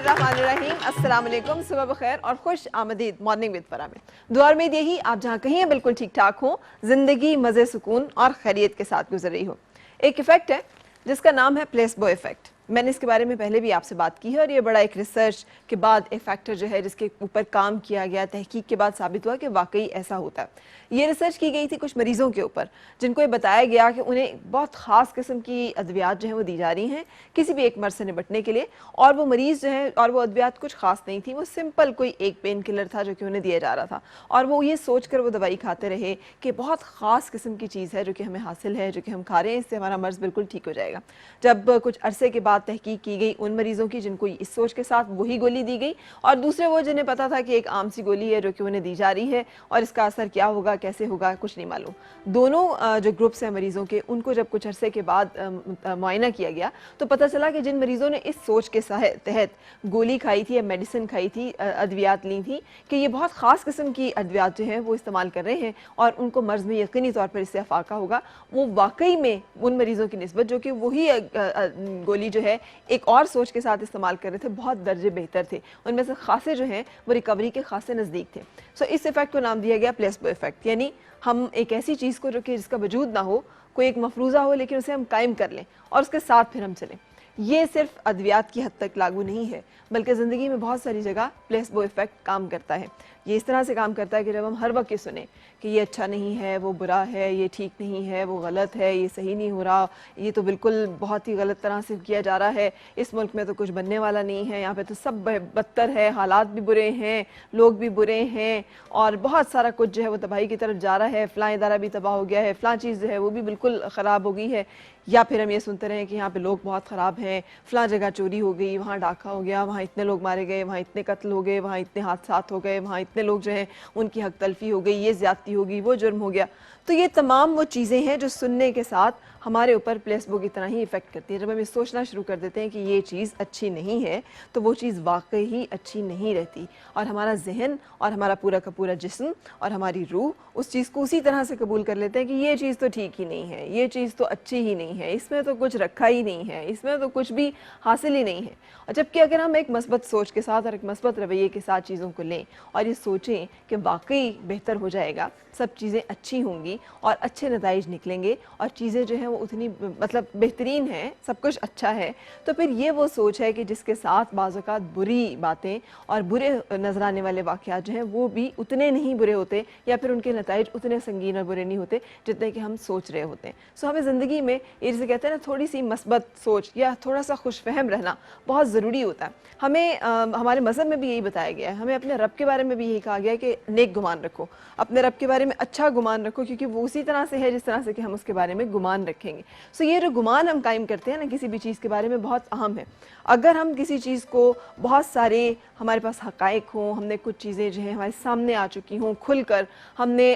बिस्मिल्लाहिर्रहमानिर्रहीम, अस्सलाम वालेकुम, सुबह बखैर और खुश आमदीद मॉर्निंग विद फरा में। दुआ में यही आप जहाँ कहीं हैं बिल्कुल ठीक ठाक हो, जिंदगी मज़े सुकून और खैरियत के साथ गुजर रही हो। एक इफ़ेक्ट है जिसका नाम है प्लेसबो इफ़ेक्ट। मैंने इसके बारे में पहले भी आपसे बात की है और ये बड़ा एक रिसर्च के बाद एक फैक्टर जो है जिसके ऊपर काम किया गया, तहकीक के बाद साबित हुआ कि वाकई ऐसा होता है। ये रिसर्च की गई थी कुछ मरीज़ों के ऊपर जिनको ये बताया गया कि उन्हें बहुत ख़ास किस्म की अद्वियात जो हैं वो दी जा रही हैं किसी भी एक मर्ज़ से निपटने के लिए, और वो मरीज़ जो है और वो अद्वियात कुछ ख़ास नहीं थी, वो सिंपल कोई एक पेन किलर था जो कि उन्हें दिया जा रहा था और वो ये सोच कर वो दवाई खाते रहे कि बहुत ख़ास किस्म की चीज़ है जो कि हमें हासिल है, जो कि हम खा रहे हैं, इससे हमारा मर्ज़ बिल्कुल ठीक हो जाएगा। जब कुछ अरसे के बाद तहकीक की गई उन मरीज़ों की जिनको इस सोच के साथ वही गोली दी गई, और दूसरे वो जिन्हें पता था कि एक आम सी गोली है जो कि उन्हें दी जा रही है और इसका असर क्या होगा, कैसे होगा, कुछ नहीं मालूम। दोनों जो ग्रुप्स हैं मरीज़ों के, उनको जब कुछ अरसे के बाद मुआयना किया गया तो पता चला कि जिन मरीज़ों ने इस सोच के तहत गोली खाई थी या मेडिसिन खाई थी, अद्वियात ली थी कि ये बहुत ख़ास किस्म की अद्वियात जो हैं वो इस्तेमाल कर रहे हैं और उनको मर्ज़ में यकीनी तौर पर इससे अफाका होगा, वो वाकई में उन मरीज़ों की निस्बत जो कि वही गोली जो है एक और सोच के साथ इस्तेमाल कर रहे थे बहुत दर्जे बेहतर थे। उनमें से खासे जो हैं वो रिकवरी के खासे नज़दीक थे। सो इस इफ़ेक्ट को नाम दिया गया प्लेसबो इफ़ेक्ट, यानी हम एक ऐसी चीज़ को जो कि जिसका वजूद ना हो, कोई एक मफरूज़ा हो लेकिन उसे हम कायम कर लें और उसके साथ फिर हम चलें। ये सिर्फ अद्वियात की हद तक लागू नहीं है बल्कि ज़िंदगी में बहुत सारी जगह प्लेसबो इफ़ेक्ट काम करता है। ये इस तरह से काम करता है कि जब हम हर वक्त ये सुने कि ये अच्छा नहीं है, वो बुरा है, ये ठीक नहीं है, वो गलत है, ये सही नहीं हो रहा, ये तो बिल्कुल बहुत ही गलत तरह से किया जा रहा है, इस मुल्क में तो कुछ बनने वाला नहीं है, यहाँ पे तो सब बदतर है, हालात भी बुरे हैं, लोग भी बुरे हैं और बहुत सारा कुछ जो है वो तबाही की तरफ जा रहा है, फ़लाँ इदारा भी तबाह हो गया है, फ़लाँ चीज़ जो है वो भी बिल्कुल ख़राब हो गई है। या फिर हम ये सुनते रहे कि यहाँ पे लोग बहुत ख़राब हैं, फ़लाँ जगह चोरी हो गई, वहाँ डाका हो गया, वहाँ इतने लोग मारे गए, वहाँ इतने कत्ल हो गए, वहाँ इतने हादसात हो गए, वहाँ इतने लोग जो हैं उनकी हक तलफ़ी हो गई, ये ज़्यादती हो गई, वो जुर्म हो गया। तो ये तमाम वो चीज़ें हैं जो सुनने के साथ हमारे ऊपर प्लेसबो की तरह ही इफ़ेक्ट करती है। जब हम ये सोचना शुरू कर देते हैं कि ये चीज़ अच्छी नहीं है तो वो चीज़ वाकई ही अच्छी नहीं रहती और हमारा जहन और हमारा पूरा का पूरा जिस्म और हमारी रूह उस चीज़ को उसी तरह से कबूल कर लेते हैं कि ये चीज़ तो ठीक ही नहीं है, ये चीज़ तो अच्छी ही नहीं है, इसमें तो कुछ रखा ही नहीं है, इसमें तो कुछ भी हासिल ही नहीं है। और जबकि अगर हम एक मस्बत सोच के साथ और एक मस्बत रवैये के साथ चीज़ों को लें और ये सोचें कि वाकई बेहतर हो जाएगा, सब चीज़ें अच्छी होंगी और अच्छे नताइज निकलेंगे और चीज़ें जो हैं वो उतनी मतलब बेहतरीन हैं, सब कुछ अच्छा है, तो फिर ये वो सोच है कि जिसके साथ बाज़ औक़ात बुरी बातें और बुरे नज़र आने वाले वाक़यात जो हैं वो भी उतने नहीं बुरे होते या फिर उनके नताइज उतने संगीन और बुरे नहीं होते जितने कि हम सोच रहे होते हैं। सो हमें ज़िंदगी में ये जिसे कहते हैं ना थोड़ी सी मस्बत सोच या थोड़ा सा खुशफहम रहना बहुत ज़रूरी होता है। हमें हमारे मज़हब में भी यही बताया गया है, हमें अपने रब के बारे में भी यही कहा गया है कि नेक गुमान रखो, अपने रब के बारे में अच्छा गुमान रखो क्योंकि वो उसी तरह से है जिस तरह से कि हम उसके बारे में गुमान रखेंगे। सो ये जो गुमान हम कायम करते हैं ना किसी भी चीज़ के बारे में बहुत अहम है। अगर हम किसी चीज़ को बहुत सारे हमारे पास हक़ाइक़ हों, हमने कुछ चीज़ें जो हैं हमारे सामने आ चुकी हों खुलकर, हमने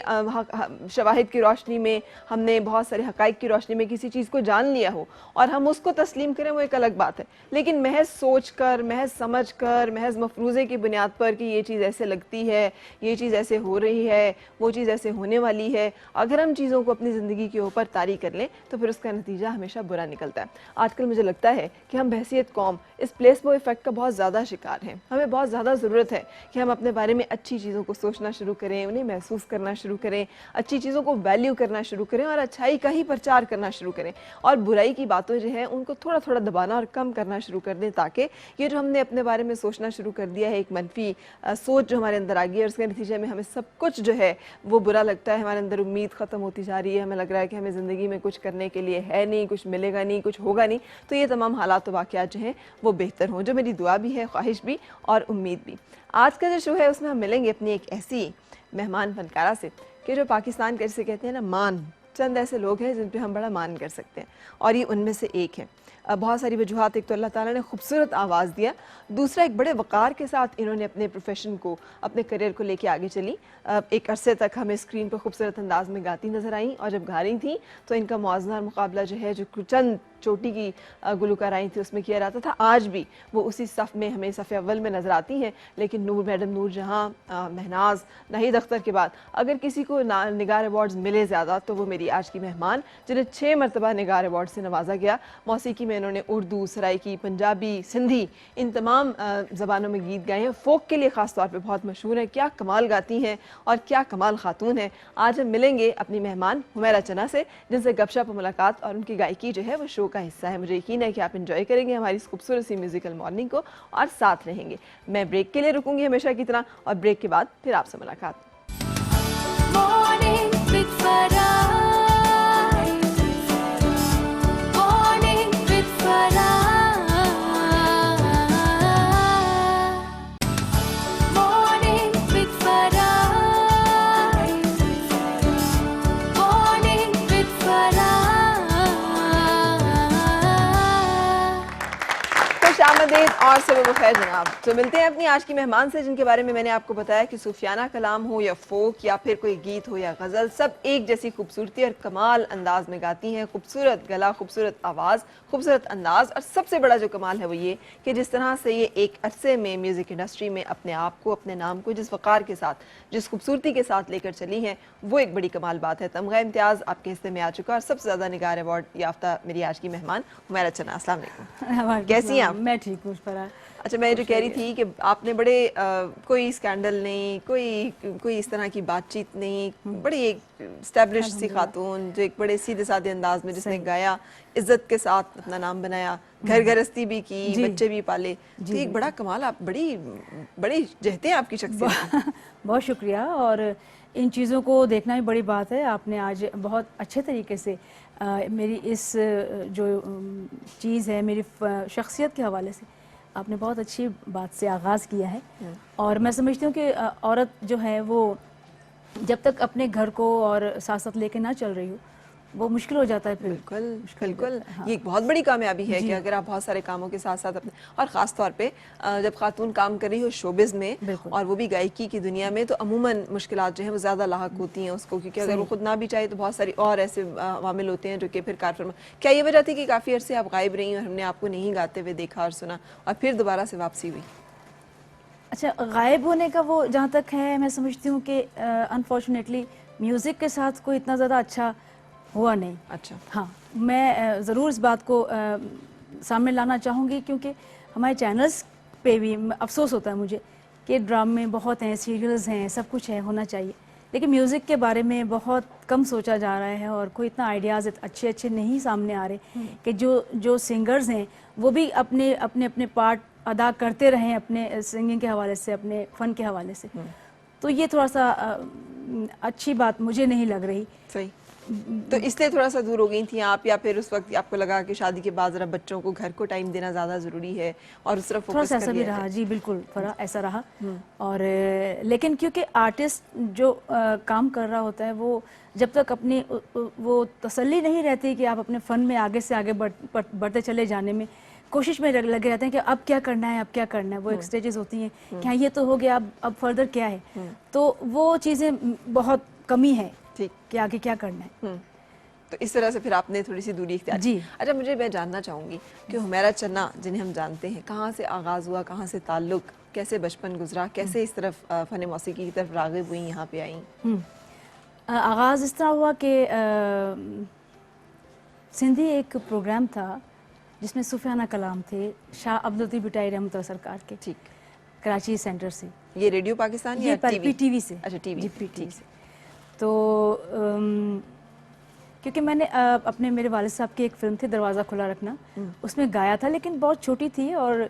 शवाहिद की रोशनी में, हमने बहुत सारे हक़ाइक़ की रोशनी में किसी चीज़ को जान लिया हो और हम उसको तस्लीम करें वो एक अलग बात है। लेकिन महज़ सोच कर, महज़ समझ कर, महज़ मफरूज़े की बुनियाद पर कि ये चीज़ ऐसे लगती है, ये चीज़ ऐसे हो रही है, वो चीज़ ऐसे होने वाली है, अगर हम चीज़ों को अपनी ज़िंदगी के ऊपर तारी कर लें तो फिर उसका नतीजा हमेशा बुरा निकलता है। आजकल मुझे लगता है कि हम बहसियत कौम इस प्लेसबो इफ़ेक्ट का बहुत ज़्यादा शिकार हैं। हमें बहुत ज़्यादा ज़रूरत है कि हम अपने बारे में अच्छी चीज़ों को सोचना शुरू करें, उन्हें महसूस करना शुरू करें, अच्छी चीज़ों को वैल्यू करना शुरू करें और अच्छाई का ही प्रचार करना शुरू करें और बुराई की बातों जो हैं उनको थोड़ा थोड़ा दबाना और कम करना शुरू कर दें ताकि ये जो हमने अपने बारे में सोचना शुरू कर दिया है, एक मनफी सोच जो हमारे अंदर आ गई है, उसके नतीजे में हमें सब कुछ जो है वो बुरा लगता है, हमारे अंदर उम्मीद ख़त्म होती जा रही है, हमें लग रहा है कि हमें ज़िंदगी में कुछ करने के लिए है नहीं, कुछ मिलेगा नहीं, कुछ होगा नहीं। तो ये तमाम हालात व वाक़यात जो हैं वो बेहतर हों, जो मेरी दुआ भी है, ख्वाहिश भी और उम्मीद भी। आज का जो शो है उसमें हम मिलेंगे अपनी एक ऐसी मेहमान फनकारा से कि जो पाकिस्तान के जिसे कहते हैं ना मान, चंद ऐसे लोग हैं जिन पे हम बड़ा मान कर सकते हैं और ये उनमें से एक है। बहुत सारी वजूहात, एक तो अल्लाह ताला ने खूबसूरत आवाज़ दिया, दूसरा एक बड़े वक़ार के साथ इन्होंने अपने प्रोफेशन को, अपने करियर को लेके आगे चली। एक अरसे तक हमें स्क्रीन पर खूबसूरत अंदाज में गाती नज़र आई और जब गा रही थी तो इनका मुआज़ना और मुकाबला जो है जो चंद चोटी की गुलकार आई थी उसमें किया जाता था, आज भी वो उसी सफ़ में हमें सफ़े अव्वल में नज़र आती हैं। लेकिन नूर मैडम नूर जहाँ, महनाज, नाहिद अख्तर के बाद अगर किसी को निगार अवार्ड्स मिले ज़्यादा तो वो मेरी आज की मेहमान जिन्हें 6 मरतबा निगार अवार्ड से नवाजा गया। मौसीकी में में इन्होंने उर्दू, सराइकी, पंजाबी, सिंधी इन तमाम ज़बानों में गीत गाए हैं। फ़ोक के लिए ख़ास तौर पे बहुत मशहूर हैं। क्या कमाल गाती हैं और क्या कमाल खातून हैं। आज हम मिलेंगे अपनी मेहमान हुमैरा चना से, जिनसे गपशप और मुलाकात और उनकी गायकी जो है वो शो का हिस्सा है। मुझे यकीन है कि आप इंजॉय करेंगे हमारी इस खूबसूरत सी म्यूज़िकल मॉर्निंग को और साथ रहेंगे। मैं ब्रेक के लिए रुकूंगी हमेशा की तरह और ब्रेक के बाद फिर आपसे मुलाकात। खुशामदीद और सुबह बखैर जनाब। तो मिलते हैं अपनी आज की मेहमान से, जिनके बारे में मैंने आपको बताया कि सूफियाना कलाम हो या फोक या फिर कोई गीत हो या गज़ल, सब एक जैसी खूबसूरती और कमाल अंदाज में गाती हैं। खूबसूरत गला, खूबसूरत आवाज़, खूबसूरत अंदाज, और सबसे बड़ा जो कमाल है वो ये कि जिस तरह से ये एक अरसे में म्यूज़िक इंडस्ट्री में अपने आप को, अपने नाम को जिस वक़ार के साथ, जिस खूबसूरती के साथ लेकर चली हैं, वो एक बड़ी कमाल बात है। तमगा इम्तियाज़ आपके हिस्से में आ चुका और सबसे ज़्यादा निगार अवार्ड याफ्ता मेरी आज की मेहमान हुमैरा चना। अस्सलाम वालेकुम, कैसी हैं आप? मैं ठीक हूँ फरा। अच्छा, मैं जो कह रही थी कि आपने बड़े कोई स्कैंडल नहीं, कोई इस तरह की बातचीत नहीं, बड़ी एक स्टैब्लिश्ड सी खातून जो एक बड़े सीधे साधे अंदाज में जिसने गाया, इज्जत के साथ अपना नाम बनाया, घर गृहस्थी भी की, बच्चे भी पाले, तो एक बड़ा कमाल। आप बड़ी जहते हैं आपकी शख्सियत। बहुत शुक्रिया। और इन चीज़ों को देखना भी बड़ी बात है। आपने आज बहुत अच्छे तरीके से मेरी इस जो चीज़ है, मेरी शख्सियत के हवाले से आपने बहुत अच्छी बात से आगाज़ किया है। और मैं समझती हूँ कि औरत जो है वो जब तक अपने घर को और साथ साथ लेके ना चल रही हो, वो मुश्किल हो जाता है फिर। बिल्कुल। हाँ। ये एक बहुत बड़ी कामयाबी है कि अगर आप बहुत सारे कामों के साथ साथ अपने, और ख़ास तौर पे जब खातून काम कर रही हो शोबिज़ में और वो भी गायकी की दुनिया में, तो अमूमन मुश्किलात जो है वो ज़्यादा लाहक होती हैं उसको, क्योंकि अगर वो खुद ना भी चाहे तो बहुत सारी और ऐसे वामिल होते हैं जो कि फिर कार फरमा। क्या ये वजह थी कि काफ़ी अरसे आप गायब रही और हमने आपको नहीं गाते हुए देखा और सुना और फिर दोबारा से वापसी हुई? अच्छा, गायब होने का वो जहाँ तक है, मैं समझती हूँ कि अनफॉर्चुनेटली म्यूज़िक के साथ कोई इतना ज़्यादा अच्छा हुआ नहीं। अच्छा, हाँ, मैं ज़रूर इस बात को सामने लाना चाहूँगी, क्योंकि हमारे चैनल्स पे भी अफसोस होता है मुझे कि ड्रामे बहुत हैं, सीरियल्स हैं, सब कुछ है, होना चाहिए, लेकिन म्यूज़िक के बारे में बहुत कम सोचा जा रहा है और कोई इतना आइडियाज़ अच्छे नहीं सामने आ रहे कि जो सिंगर्स हैं वो भी अपने पार्ट अदा करते रहें अपने सिंगिंग के हवाले से, अपने फ़न के हवाले से। तो ये थोड़ा सा अच्छी बात मुझे नहीं लग रही। सही। तो इसलिए थोड़ा सा दूर हो गई थी आप, या फिर उस वक्त आपको लगा कि शादी के बाद जरा बच्चों को, घर को टाइम देना ज़्यादा ज़रूरी है और उस तरफ थोड़ा सा ऐसा भी रहा? जी बिल्कुल फरा, ऐसा रहा। और लेकिन क्योंकि आर्टिस्ट जो काम कर रहा होता है, वो जब तक अपनी वो तसल्ली नहीं रहती कि आप अपने फ़न में आगे से आगे बढ़ते चले जाने में कोशिश में लगे रहते हैं कि अब क्या करना है, अब क्या करना है। वो एक स्टेजेस होती हैं कि हाँ ये तो हो गया, अब फर्दर क्या है। तो वो चीज़ें बहुत कमी है, ठीक, कि आगे क्या करना है। तो इस तरह से फिर आपने थोड़ी सी दूरी इख्तियार की। अच्छा, मैं जानना चाहूँगी कि हुमैरा चन्ना जिन्हें हम जानते हैं, कहाँ से आगाज़ हुआ, कहाँ से ताल्लुक़, कैसे बचपन गुजरा, कैसे इस तरफ फ़न मौसीकी की तरफ राग़िब हुई, यहाँ पे आई? आगाज़ इस तरह हुआ कि सिंधी एक प्रोग्राम था जिसमें सूफियाना कलाम थे, शाह अब्दुल लतीफ़ भुट्टोई रहमतुल्लाह सरकार के, ठीक, कराची सेंटर से। ये रेडियो पाकिस्तान या टीवी से? अच्छा, टीवी से। तो क्योंकि मैंने अपने मेरे वालिद साहब की एक फ़िल्म थी दरवाज़ा खुला रखना, उसमें गाया था, लेकिन बहुत छोटी थी। और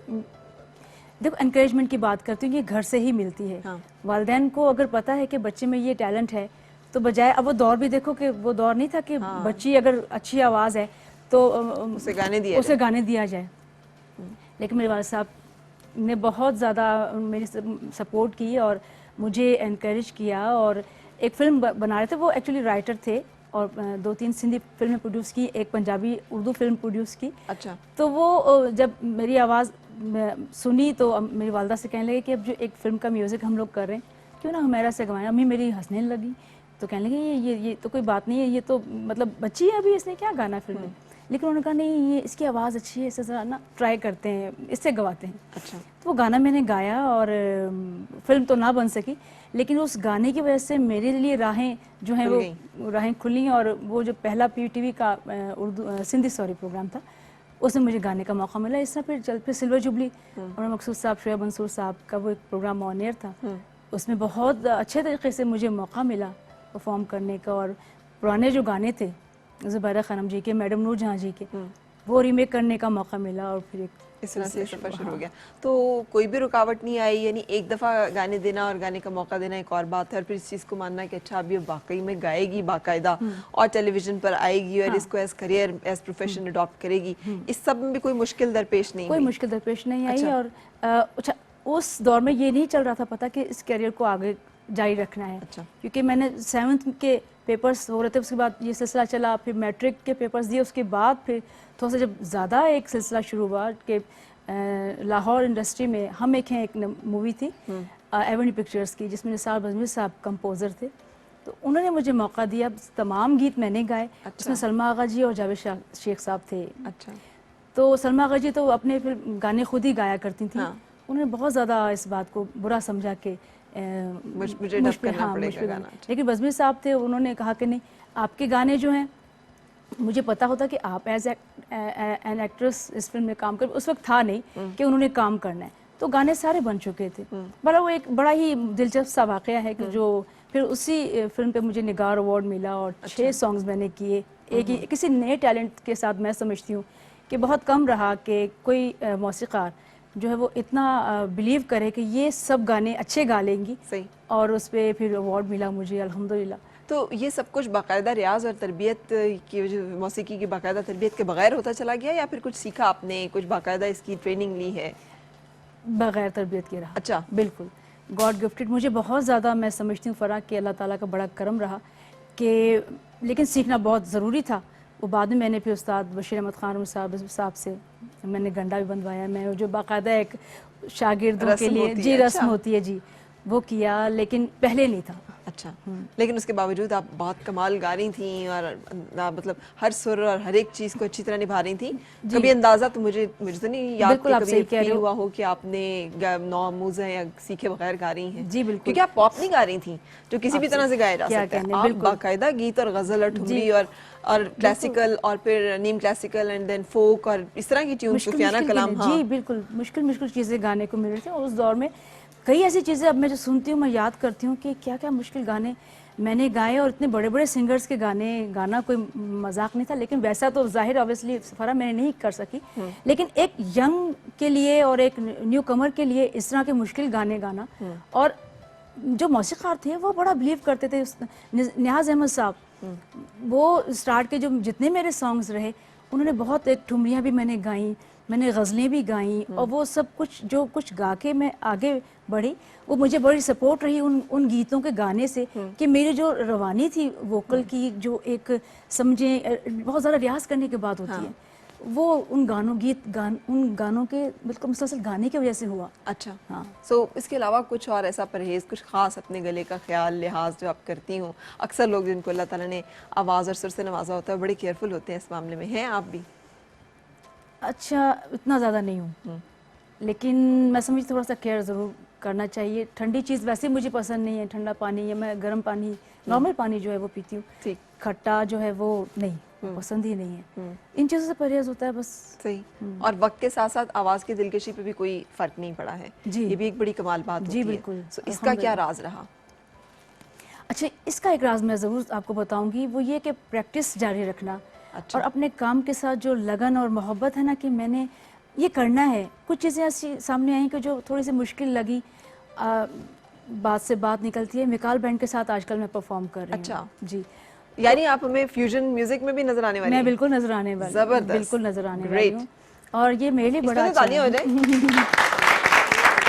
देखो, एनकरेजमेंट की बात करती हूँ, ये घर से ही मिलती है। हाँ। वालिदैन को अगर पता है कि बच्चे में ये टैलेंट है, तो बजाय, अब वो दौर भी देखो कि वो दौर नहीं था कि हाँ, बच्ची अगर अच्छी आवाज़ है तो उसे गाने दिया जाए। लेकिन मेरे वालिद साहब ने बहुत ज़्यादा मेरी सपोर्ट की और मुझे एनकरेज किया। और एक फ़िल्म बना रहे थे, वो एक्चुअली राइटर थे, और 2-3 सिंधी फिल्में प्रोड्यूस की, एक पंजाबी उर्दू फिल्म प्रोड्यूस की। अच्छा। तो वो जब मेरी आवाज़ सुनी तो मेरी वालदा से कहने लगे कि अब जो एक फ़िल्म का म्यूज़िक हम लोग कर रहे हैं, क्यों ना हुमैरा से गवाएं। अम्मी मेरी हंसने लगी, तो कहने लगी ये तो कोई बात नहीं है, ये तो मतलब बच्ची है अभी, इसने क्या गाना फिल्म में। लेकिन उन्होंने कहा नहीं, ये इसकी आवाज़ अच्छी है, इसे ज़रा ना ट्राई करते हैं, इससे गवाते हैं। अच्छा। तो वो गाना मैंने गाया और फिल्म तो ना बन सकी, लेकिन उस गाने की वजह से मेरे लिए राहें जो हैं वो राहें खुली। और वो जो पहला PTV का उर्दू सिंधी प्रोग्राम था, उसमें मुझे गाने का मौका मिला। इस तरह फिर सिल्वर जुबली और मकसूद साहब, श्रेया मंसूर साहब का वो एक प्रोग्राम ऑन एयर था, उसमें बहुत अच्छे तरीके से मुझे मौका मिला परफॉर्म करने का। और पुराने जो गाने थे ज़ुबैदा खानम जी के, मैडम नूर जहाँ जी के, वो रीमेक करने का मौका मिला और फिर एक इस तरह से सफर शुरू हो गया। तो कोई भी रुकावट नहीं आई, यानी एक दफ़ा गाने देना और गाने का मौका देना एक और बात है, और फिर इस चीज़ को मानना कि अच्छा अभी वाकई में गाएगी बाकायदा और टेलीविजन पर आएगी और इसको as career as profession adopt करेगी, इस सब में भी कोई मुश्किल दरपेश नहीं कोई हुई? मुश्किल दरपेश नहीं आई। और अच्छा, उस दौर में ये नहीं चल रहा था पता कि इस करियर को आगे जारी रखना है। अच्छा। क्योंकि मैंने 7th के पेपर्स हो रहे थे, उसके बाद ये सिलसिला चला, फिर मैट्रिक के पेपर्स दिए, उसके बाद फिर थोड़ा सा जब ज़्यादा एक सिलसिला शुरू हुआ कि लाहौर इंडस्ट्री में हम एक हैं, एक मूवी थी एवेन्यू पिक्चर्स की, जिसमें निसार बज़मी साहब कंपोज़र थे, तो उन्होंने मुझे मौका दिया। तमाम गीत मैंने गाए। अच्छा। उसमें सलमा आगा जी और जावेद शेख साहब थे। अच्छा। तो सलमा आगा जी तो अपने फिर गाने खुद ही गाया करती थी। हाँ। उन्होंने बहुत ज़्यादा इस बात को बुरा समझा कि मुझे डब करना पड़ेगा गाना। लेकिन बज़मी साहब थे, उन्होंने कहा कि नहीं, आपके गाने जो हैं, मुझे पता होता कि आप एज एन एक्ट्रेस इस फिल्म में काम कर, उस वक्त था नहीं कि उन्होंने काम करना है, तो गाने सारे बन चुके थे। बड़ा वो एक बड़ा ही दिलचस्प सा वाक़या है कि जो फिर उसी फिल्म पे मुझे निगार अवार्ड मिला और 6 सॉन्ग्स मैंने किए। एक ही किसी नए टैलेंट के साथ मैं समझती हूँ कि बहुत कम रहा कि कोई मौसीक़ार जो है वो इतना बिलीव करे कि ये सब गाने अच्छे गा लेंगी। सही। और उस पर फिर अवार्ड मिला मुझे, अल्हम्दुलिल्लाह। तो ये सब कुछ बाकायदा रियाज और तरबियत की, जो मौसीकी की बाकायदा तरबियत के बगैर होता चला गया, या फिर कुछ सीखा आपने, कुछ बाकायदा इसकी ट्रेनिंग ली है? बगैर तरबियत के रहा। अच्छा। बिल्कुल गॉड गिफ्टेड मुझे बहुत ज़्यादा, मैं समझती हूँ फ़राह कि अल्लाह ताला का बड़ा करम रहा कि, लेकिन सीखना बहुत ज़रूरी था। वो बाद में मैंने फिर उस्ताद बशीर अहमद खान साहब से मैंने गंडा भी बंधवाया। मैं जो बाकायदा एक शागिर्दों के लिए जी रस्म होती है जी, वो किया, लेकिन पहले नहीं था। अच्छा। लेकिन उसके बावजूद आप बहुत कमाल गा रही थी और मतलब हर सुर और हर एक चीज़ को अच्छी तरह निभा रही थी। कभी अंदाज़ा तो मुझे तो नहीं याद कि कभी फील हुआ हो कि आपने नौ-आमूज़ है या सीखे बगैर गा रही हैं? जी बिल्कुल। क्योंकि आप पॉप नहीं गा रही थी जो किसी भी तरह से गाया जा सकता है। आप बाकायदा गीत और गज़ल और ठुमरी और क्लासिकल और फिर नीम क्लासिकल एंड देन फोक और इस तरह की ट्यून, सुफियाना कलाम। हाँ जी बिल्कुल, मुश्किल चीज़ें गाने को मिल रही थी। और उस दौर में कई ऐसी चीज़ें अब मैं जो सुनती हूँ, मैं याद करती हूँ कि क्या क्या मुश्किल गाने मैंने गाए। और इतने बड़े बड़े सिंगर्स के गाने गाना कोई मजाक नहीं था, लेकिन वैसा तो जाहिर ऑब्वियसली फ़रा मैंने नहीं कर सकी। लेकिन एक यंग के लिए और एक न्यू कमर के लिए इस तरह के मुश्किल गाने गाना, और जो मौसीक़ार थे वो बड़ा बिलीव करते थे। नियाज़ अहमद साहब, वो स्टार्ट के जो जितने मेरे सॉन्ग्स रहे, उन्होंने बहुत, एक ठुमरियाँ भी मैंने गाई, मैंने गज़लें भी गाई, और वो सब कुछ जो कुछ गा के मैं आगे बढ़ी, वो मुझे बड़ी सपोर्ट रही उन गीतों के गाने से कि मेरी जो रवानी थी वोकल की, जो एक समझे बहुत ज़्यादा रियाज करने के बाद होती है, वो उन गानों के बिल्कुल मुसलसल गाने की वजह से हुआ। अच्छा। हाँ। सो इसके अलावा कुछ और ऐसा परहेज़, कुछ ख़ास अपने गले का ख्याल लिहाज जो आप करती हो? अक्सर लोग जिनको अल्लाह ताला ने आवाज़ और सुर से नवाजा होता है बड़े केयरफुल होते हैं इस मामले में, हैं आप भी? अच्छा, इतना ज़्यादा नहीं हूँ, लेकिन मैं समझती थोड़ा सा केयर ज़रूर करना चाहिए। ठंडी चीज़ वैसे मुझे पसंद नहीं है, ठंडा पानी या मैं गर्म पानी, नॉर्मल पानी जो है वो पीती हूँ। ठीक। खट्टा जो है वो नहीं, पसंद ही नहीं है। इन चीज़ों से परहेज होता है बस। सही। और वक्त के साथ साथ आवाज़ की दिलकशी पे भी कोई फ़र्क नहीं पड़ा है। जी, ये भी एक बड़ी कमाल बात होती है। जी बिल्कुल। सो इसका क्या राज रहा? अच्छा, इसका एक राज मैं ज़रूर आपको बताऊंगी, वो ये कि प्रैक्टिस जारी रखना। अच्छा। और अपने काम के साथ जो लगन और मोहब्बत है ना, कि मैंने ये करना है। कुछ चीज़ें ऐसी सामने आई कि जो थोड़ी सी मुश्किल लगी, बात से बात निकलती है। मिकाल बैंड के साथ आजकल मैं परफॉर्म कर रही हूँ। अच्छा जी, यानी आप हमें फ्यूजन म्यूजिक में भी नजर आने वाली मैं बिल्कुल नजर आने वाली, जबरदस्त, बिल्कुल नजर आने वाली हूँ। और ये मेरे लिए बड़ा अच्छा हो जाए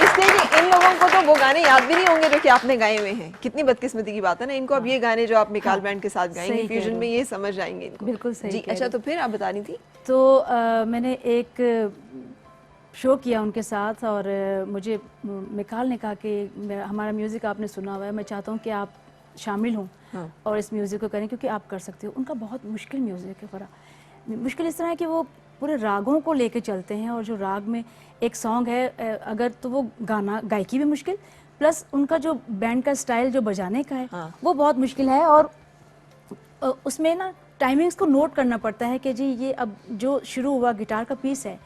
इसलिए कि इन लोगों को तो वो गाने याद भी नहीं होंगे जो कि आपने गाए हुए हैं। कितनी बदकिस्मती की बात है ना, इनको अब ये गाने जो आप मिकाल बैंड के साथ गाएंगे फ्यूजन में, ये समझ जाएंगे इनको। बिल्कुल सही। जी अच्छा, तो फिर आप बता रही थी? तो मैंने एक शो किया उनके साथ, और मुझे मिकाल ने कहा कि हमारा म्यूज़िक आपने सुना हुआ है, मैं चाहता हूँ कि आप शामिल हों और इस म्यूज़िक को करें, क्योंकि आप कर सकते हो। उनका बहुत मुश्किल म्यूज़िक है, बड़ा मुश्किल इस तरह है कि वो पूरे रागों को लेके चलते हैं, और जो राग में एक सॉन्ग है अगर, तो वो गाना गायकी भी मुश्किल, प्लस उनका जो बैंड का स्टाइल जो बजाने का है वो बहुत मुश्किल है। और उसमें ना टाइमिंग्स को नोट करना पड़ता है कि जी ये अब जो शुरू हुआ गिटार का पीस है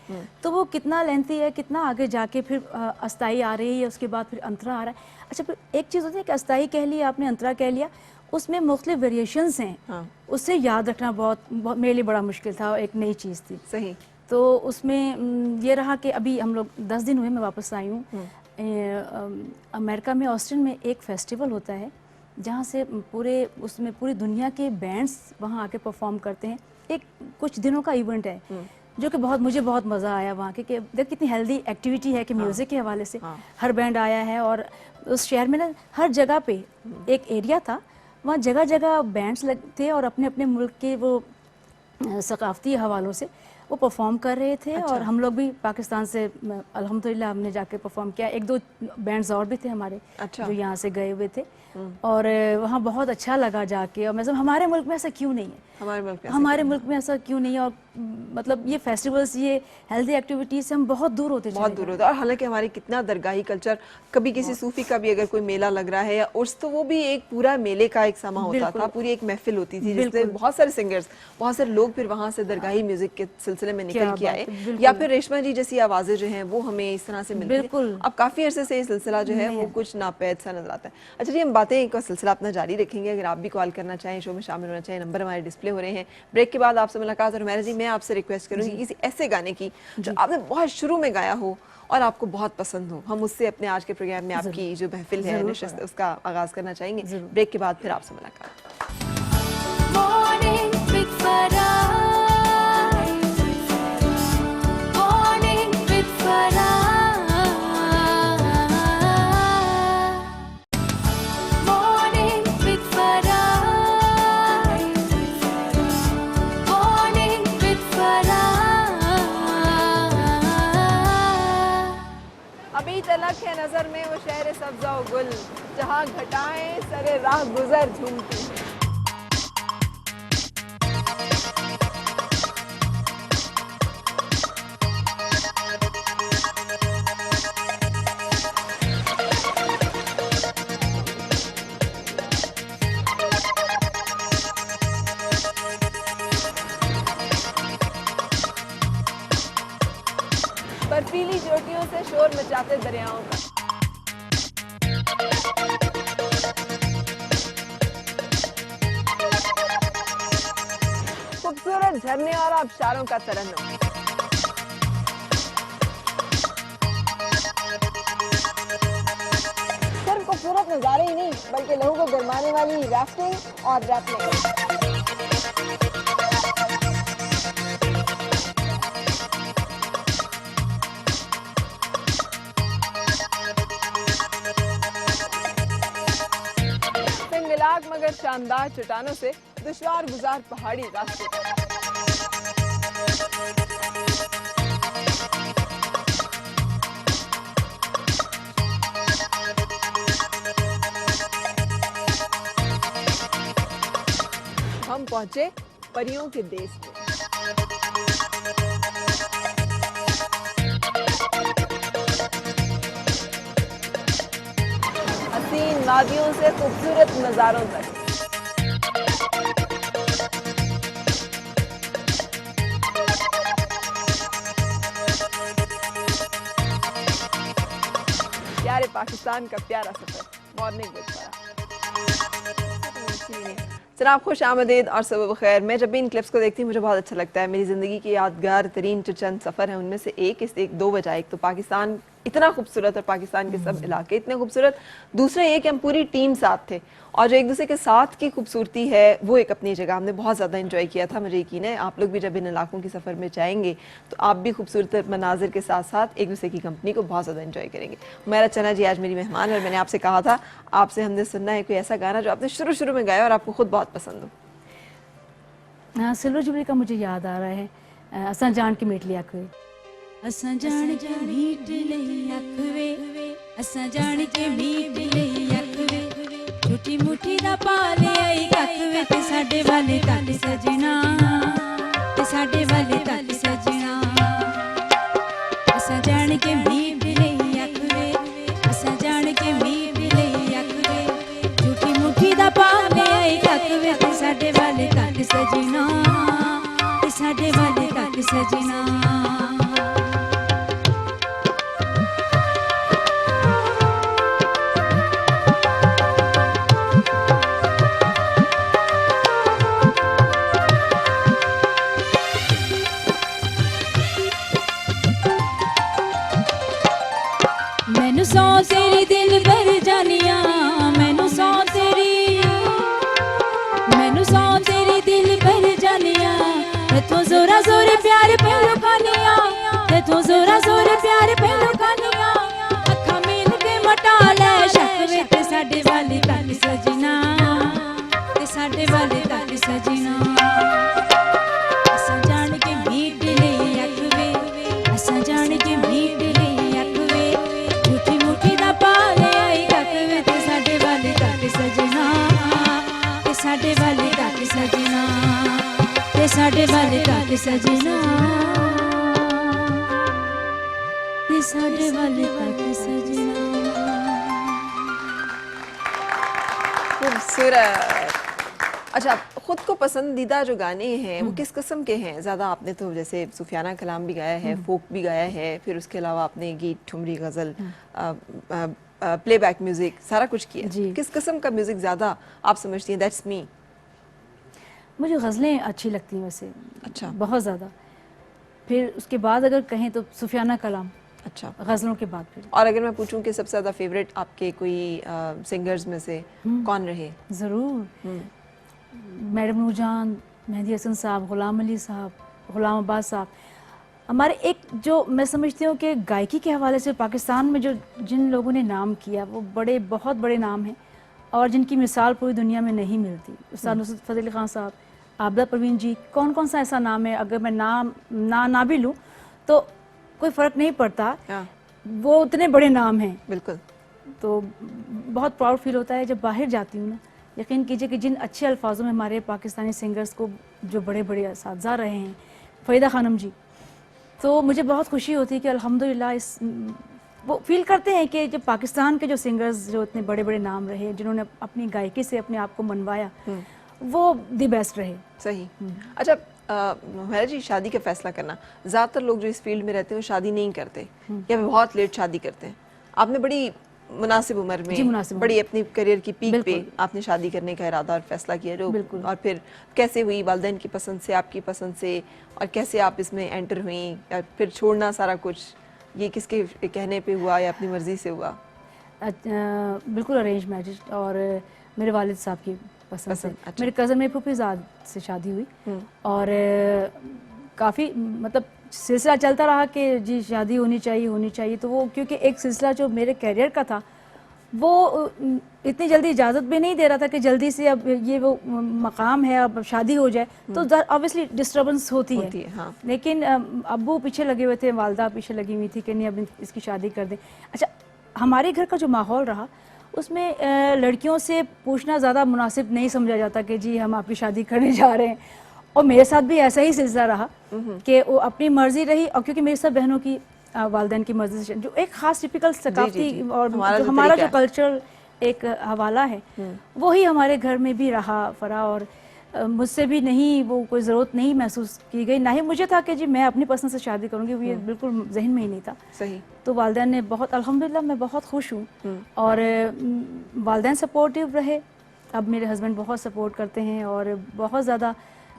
तो वो कितना लेंथी है, कितना आगे जाके फिर अस्थाई आ रही है, उसके बाद फिर अंतरा आ रहा है। अच्छा, फिर एक चीज़ होती है कि अस्थाई कह लिया आपने, अंतरा कह लिया, उसमें मुख्तलिफ वेरिएशंस हैं। हाँ। उससे उससे याद रखना बहुत मेरे लिए बड़ा मुश्किल था, एक नई चीज़ थी। सही। तो उसमें ये रहा कि अभी हम लोग 10 दिन हुए मैं वापस आई हूँ। अमेरिका में ऑस्टिन में एक फेस्टिवल होता है जहाँ से उसमें पूरी दुनिया के बैंड्स वहाँ आके परफॉर्म करते हैं। एक कुछ दिनों का इवेंट है जो कि मुझे बहुत मज़ा आया वहाँ के, कि देख कितनी हेल्दी एक्टिविटी है कि म्यूज़िक के हवाले से हर बैंड आया है। और उस शहर में ना हर जगह पे एक एरिया था, वहाँ जगह जगह बैंड्स थे और अपने अपने मुल्क के वो सकाफती हवालों से वो परफॉर्म कर रहे थे। अच्छा। और हम लोग भी पाकिस्तान से अल्हम्दुलिल्लाह हमने जाके परफॉर्म किया। एक दो बैंड्स और भी थे हमारे। अच्छा। जो यहाँ से गए हुए थे और वहाँ बहुत अच्छा लगा जाके। और मतलब हमारे मुल्क में ऐसा क्यों नहीं है, हमारे मुल्क में ऐसा क्यों नहीं है। और मतलब ये फेस्टिवल्स, ये हेल्दी एक्टिविटीज से हम बहुत दूर होते हैं। और हालांकि हमारे कितना दरगाही कल्चर, कभी किसी सूफी का भी अगर कोई मेला लग रहा है या उर्स, तो वो भी एक पूरा मेले का एक समा होता था, पूरी एक महफिल होती थी जिसमें बहुत सारे सिंगर्स, बहुत सारे लोग फिर वहाँ से दरगाही म्यूजिक के सिलसिले में निकल के आए, या फिर रेशमा जी जैसी आवाजें जो हैं वो हमें इस तरह से मिलती हैं। अब काफी अरसे से ये सिलसिला जो है वो कुछ नापैद सा नजर आता है। अच्छा जी, हम बातें का सिलसिला अपना जारी रखेंगे। अगर आप भी कॉल करना चाहें, शो में शामिल होना चाहें, नंबर हमारे डिस्प्ले हो रहे हैं। ब्रेक के बाद आपसे मुलाकात। और मेरा जी, मैं आपसे रिक्वेस्ट करूंगी किसी ऐसे गाने की जो आपने बहुत शुरू में गाया हो और आपको बहुत पसंद हो, हम उससे अपने आज के प्रोग्राम में आपकी जो महफिल है नशिस्त उसका आगाज करना चाहेंगे। ब्रेक के बाद फिर आपसे मुलाकात। तलक है नजर में वो शहर सब्जा और गुल, जहाँ घटाएं सरे राह गुजर झूमती। बर्फीली चोटियों से शोर मचाते दरियाओं का। खूबसूरत झरने और आबशारों का तरन्नुम। सिर्फ खूबसूरत नजारे ही नहीं, बल्कि लोगों को गरमाने वाली राफ्टिंग और रैपलिंग। मगर शानदार चट्टानों से दुश्वार गुजार पहाड़ी रास्ते। हम पहुंचे परियों के देश में। हसीन वादियों से खूबसूरत नजारों तक। प्यारे पाकिस्तान का प्यारा सफर। मॉर्निंग विद जनाब, खुश आमदीद और सुबह बखैर। मैं जब भी इन क्लिप्स को देखती हूँ मुझे बहुत अच्छा लगता है। मेरी ज़िंदगी की यादगार तरीन जो चंद सफ़र हैं उनमें से एक दो वजह। एक तो पाकिस्तान इतना खूबसूरत और पाकिस्तान के सब इलाके इतने खूबसूरत, दूसरा ये कि हम पूरी टीम साथ थे और जो एक दूसरे के साथ की खूबसूरती है वो एक अपनी जगह हमने बहुत ज़्यादा इंजॉय किया था। मुझे यकीन है आप लोग भी जब इन इलाकों के सफ़र में जाएंगे तो आप भी खूबसूरत मनाजिर के साथ साथ एक दूसरे की कंपनी को बहुत ज़्यादा इंजॉय करेंगे। मेरा चना जी आज मेरी मेहमान है और मैंने आपसे कहा था आपसे हमने सुनना है कोई ऐसा गाना जो आपने शुरू में गाया और आपको खुद बहुत पसंद हो। हाँ, सिल्वर जुबली का मुझे याद आ रहा है, असां जान के मीट लिया कोई। असां जान के मीट लई अख वे, असां जान के मीट लई अख वे, छोटी मुट्ठी दा पा ले आई कख वे, ते साडे वाले तक सजना, ते साडे वाले तक सजना। असां जान के मीट लई अख वे, असां जान के मीट लई अख वे, छोटी मुट्ठी दा पा ले आई कख वे, ते साडे वाले सजना। मैनू सौ तेरी दिल भर जानिया, मैनू सौ तेरी दिल भर जानिया, इथों जोरा जोरे प्यार पहलू कानिया, इथों जोरा जोरे प्यार पहलू कानिया, अखा मिल के मटा ले शक वे ते साडे वाली तक सजना, ते साडे वाली तक सजना। असां जान के मीट ले अख वे, असां जान के मीट ले अख वे, झूठी मुठी दा पा ले आई कक वे ते साडे वाली तक सजना, ते साडे वाली तक सजना, ते साडे वाली तक सजना, ते साडे वाली तक सजना। खूबसूरत। अच्छा, खुद को पसंदीदा जो गाने हैं वो किस किस्म के हैं? ज़्यादा आपने तो जैसे सूफियाना कलाम भी गाया है, फोक भी गाया है, फिर उसके अलावा आपने गीत, ठुमरी, गज़ल, प्लेबैक म्यूज़िक, सारा कुछ किया। जी। किस किस्म का म्यूज़िक ज़्यादा आप समझती हैं? That's me. मुझे गज़लें अच्छी लगती हैं वैसे, अच्छा। बहुत ज़्यादा। फिर उसके बाद अगर कहें तो सूफियाना कलाम, अच्छा। गज़लों के बाद फिर और अगर मैं पूछूं कि सबसे ज़्यादा फेवरेट आपके कोई सिंगर्स में से कौन रहे? ज़रूर मैडम नूरजान, मेहदी हसन साहब, ग़ुलाम अली साहब, ग़ुलाम अब्बास साहब। हमारे एक जो मैं समझती हूँ कि गायकी के हवाले से पाकिस्तान में जो जिन लोगों ने नाम किया वो बड़े बहुत बड़े नाम हैं और जिनकी मिसाल पूरी दुनिया में नहीं मिलती। उस्ताद नुसरत फ़तेह अली ख़ान साहब, आबिदा परवीन जी, कौन कौन सा ऐसा नाम है अगर मैं नाम ना भी लूँ तो कोई फ़र्क नहीं पड़ता, वो उतने बड़े नाम हैं। बिल्कुल। तो बहुत प्राउड फील होता है जब बाहर जाती हूँ ना। यकीन कीजिए कि जिन अच्छे अल्फाजों में हमारे पाकिस्तानी सिंगर्स को जो बड़े बड़े असातिज़ा रहे हैं, फ़रीदा खानम जी, तो मुझे बहुत खुशी होती है कि अल्हम्दुलिल्लाह इस वो फील करते हैं कि जब पाकिस्तान के जो सिंगर्स जो इतने बड़े बड़े नाम रहे, जिन्होंने अपनी गायकी से अपने आप को मनवाया, वो द बेस्ट रहे। सही। अच्छा, मेरा जी, शादी का फैसला करना, ज़्यादातर लोग जो इस फील्ड में रहते हैं वो शादी नहीं करते या फिर बहुत लेट शादी करते हैं। आपने बड़ी मुनासिब उम्र में, बड़ी अपनी करियर की पीक पे आपने शादी करने का इरादा और फैसला किया, जो और फिर कैसे हुई? वालिदैन की पसंद से, आपकी पसंद से, और कैसे आप इसमें एंटर हुई, या फिर छोड़ना सारा कुछ ये किसके कहने पे हुआ या अपनी मर्जी से हुआ? बिल्कुल अरेंज मैरिज और मेरे वालिद साहब की पसंद से। अच्छा। मेरे कज़न में फूफीज़ाद से शादी हुई और काफ़ी मतलब सिलसिला चलता रहा कि जी शादी होनी चाहिए। तो वो क्योंकि एक सिलसिला जो मेरे कैरियर का था वो इतनी जल्दी इजाज़त भी नहीं दे रहा था कि जल्दी से अब ये वो मकाम है अब शादी हो जाए, तो ऑब्वियसली डिस्टर्बेंस होती है। हाँ। लेकिन अब्बू पीछे लगे हुए थे, वालदा पीछे लगी हुई थी कि नहीं अब इसकी शादी कर दें। अच्छा, हमारे घर का जो माहौल रहा उसमें लड़कियों से पूछना ज़्यादा मुनासिब नहीं समझा जाता कि जी हम आपकी शादी करने जा रहे हैं, और मेरे साथ भी ऐसा ही सिलसिला रहा कि वो अपनी मर्जी रही, और क्योंकि मेरी सब बहनों की वालिदैन की मर्जी से, जो एक ख़ास टिपिकल सकाफ़ती और हमारा जो कल्चरल एक हवाला है वही हमारे घर में भी रहा फरा, और मुझसे भी नहीं वो कोई ज़रूरत नहीं महसूस की गई, ना ही मुझे था कि जी मैं अपनी पसंद से शादी करूँगी, वो ये बिल्कुल जहन में ही नहीं था। सही। तो वालिदैन ने बहुत, अल्हम्दुलिल्लाह मैं बहुत खुश हूँ, और वालिदैन सपोर्टिव रहे। अब मेरे हस्बैंड बहुत सपोर्ट करते हैं और बहुत ज़्यादा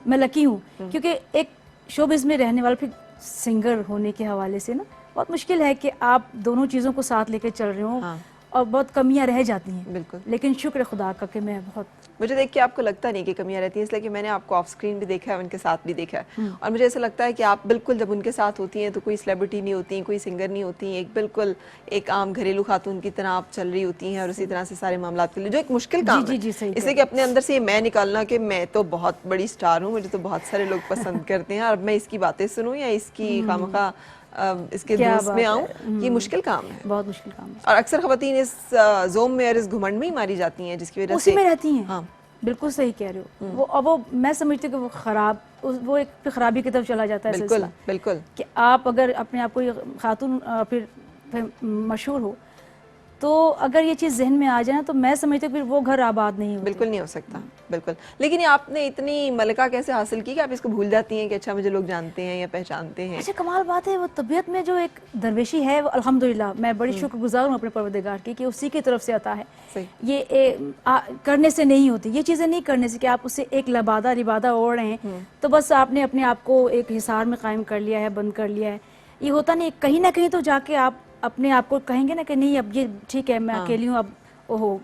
मैं लकी हूँ, क्योंकि एक शोबिज़ में रहने वाला फिर सिंगर होने के हवाले से ना बहुत मुश्किल है कि आप दोनों चीज़ों को साथ लेकर चल रहे हो। हाँ। और बहुत कमियां रह जाती हैं। बिल्कुल। लेकिन शुक्र खुदा का कि मैं बहुत, मुझे देख के आपको लगता नहीं कि कमियां रहती हैं, इसलिए कि मैंने आपको ऑफ स्क्रीन भी देखा है, उनके साथ भी देखा है, और मुझे ऐसा लगता है कि आप बिल्कुल जब उनके साथ होती हैं तो कोई सेलिब्रिटी नहीं होती, कोई सिंगर नहीं होती, एक बिल्कुल एक आम घरेलू खातून की तरह आप चल रही होती हैं, और उसी तरह से सारे मामला के लिए जो एक मुश्किल काम है, इसलिए कि अपने अंदर से ये मैं निकालना कि मैं तो बहुत बड़ी स्टार हूँ, मुझे तो बहुत सारे लोग पसंद करते हैं, और मैं इसकी बातें सुनूँ या इसकी खामखा इसके दोस्त में आऊँ, ये मुश्किल काम है, बहुत मुश्किल काम है। और अक्सर खवातीन इस जोम में और इस घुमंड में ही मारी जाती हैं, जिसकी वजह से उसी में रहती हैं। हाँ, बिल्कुल सही कह रहे हो। वो अब वो मैं समझती हूँ कि वो खराब, वो एक खराबी की तरफ चला जाता है। बिल्कुल बिल्कुल। कि आप अगर अपने आप को खातून फिर मशहूर हो तो अगर ये चीज़ जहन में आ जाए ना तो मैं समझती हूँ फिर वो घर आबाद नहीं होता। बिल्कुल नहीं हो सकता, बिल्कुल। लेकिन ये आपने इतनी मलका कैसे हासिल की कि आप इसको भूल जाती हैं कि अच्छा मुझे लोग जानते हैं या पहचानते हैं? अच्छा कमाल बात है, वो तबीयत में जो एक दरवेशी है वो अल्हम्दुलिल्लाह मैं बड़ी शुक्रगुजार हूँ अपने परवरदिगार की कि उसी की तरफ से आता है। सही। ये करने से नहीं होती ये चीज़ें, नहीं करने से कि आप उसे एक लबादा लिबादा ओढ़ रहे हैं तो बस आपने अपने आप को एक हिसार में कायम कर लिया है, बंद कर लिया है। ये होता नहीं, कहीं ना कहीं तो जाके आप अपने आप को कहेंगे ना कि नहीं अब ये ठीक है, मैं अकेली हूँ अब। ओहो,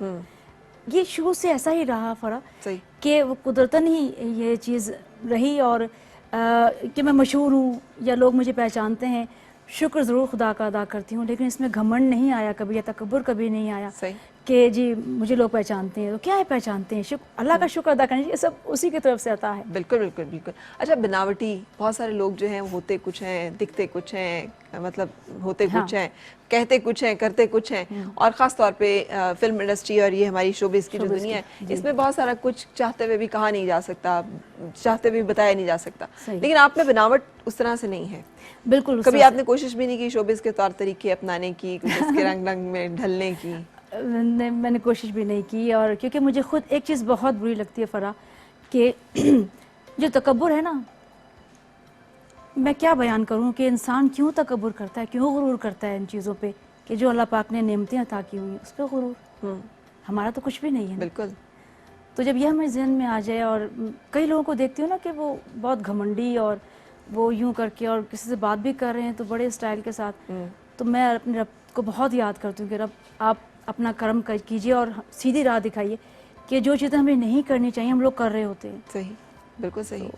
ये शुरू से ऐसा ही रहा फरा सही। कि वो कुदरतन ही ये चीज़ रही। और कि मैं मशहूर हूँ या लोग मुझे पहचानते हैं, शुक्र ज़रूर खुदा का अदा करती हूँ, लेकिन इसमें घमंड नहीं आया कभी या तकब्बुर कभी नहीं आया सही। कि जी मुझे लोग पहचानते हैं। तो क्या है पहचानते हैं, अल्लाह का शुक्र अदा करना चाहिए, सब उसी की तरफ से आता है। बिल्कुल बिल्कुल बिल्कुल। अच्छा, बनावटी बहुत सारे लोग जो हैं होते कुछ हैं, दिखते कुछ हैं, मतलब होते कुछ हैं, कहते कुछ हैं, करते कुछ हैं। और ख़ास तौर पे फिल्म इंडस्ट्री और ये हमारी शोबिज़ की जो दुनिया है, इसमें बहुत सारा कुछ चाहते हुए भी कहा नहीं जा सकता, चाहते हुए भी बताया नहीं जा सकता। लेकिन आप में बनावट उस तरह से नहीं है। बिल्कुल। कभी आपने कोशिश भी नहीं की शोबिज़ के तौर तरीके अपनाने की, कुछ इसके रंग रंग में ढलने की? मैंने कोशिश भी नहीं की। और क्योंकि मुझे खुद एक चीज़ बहुत बुरी लगती है फरा कि जो तकब्बुर है ना, मैं क्या बयान करूं कि इंसान क्यों तकब्बुर करता है, क्यों गुरूर करता है इन चीज़ों पे कि जो अल्लाह पाक ने नेमतें अता की हुई उस पर गुरूर। हमारा तो कुछ भी नहीं है। बिल्कुल। तो जब यह हमें जहन में आ जाए, और कई लोगों को देखती हूँ ना कि वो बहुत घमंडी और वो यूं करके और किसी से बात भी कर रहे हैं तो बड़े स्टाइल के साथ, तो मैं अपने रब को बहुत याद करती हूँ कि रब आप अपना कर्म कीजिए और सीधी राह दिखाइए कि जो चीज़ें हमें नहीं करनी चाहिए हम लोग कर रहे होते हैं। सही, बिल्कुल सही।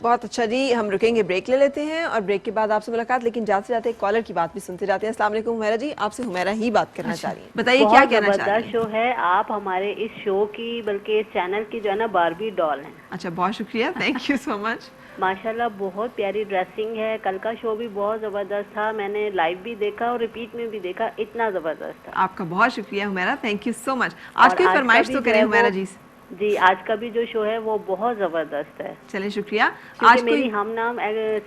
बहुत अच्छा जी, हम रुकेंगे, ब्रेक ले लेते हैं और ब्रेक के बाद आपसे मुलाकात। लेकिन जाते जाते एक कॉलर की बात भी सुनते जाते हैं। अस्सलाम वालेकुम हुमैरा जी, आपसे हुमैरा ही बात करना चाह रही हैं, बताइए क्या कहना चाह रही हैं? शो है, आप हमारे इस शो की बल्कि इस चैनल की जो है ना बारबी डॉल हैं। अच्छा, बहुत शुक्रिया, थैंक यू सो मच। माशाल्लाह बहुत प्यारी ड्रेसिंग है, कल का शो भी बहुत ज़बरदस्त था, मैंने लाइव भी देखा और रिपीट में भी देखा, इतना ज़बरदस्त था। आपका बहुत शुक्रिया Humaira, thank you so much. आज की फरमाइश तो करें हुमैरा जी। जी, आज का भी जो शो है वो बहुत ज़बरदस्त है। चलिए शुक्रिया। आज मेरी हम नाम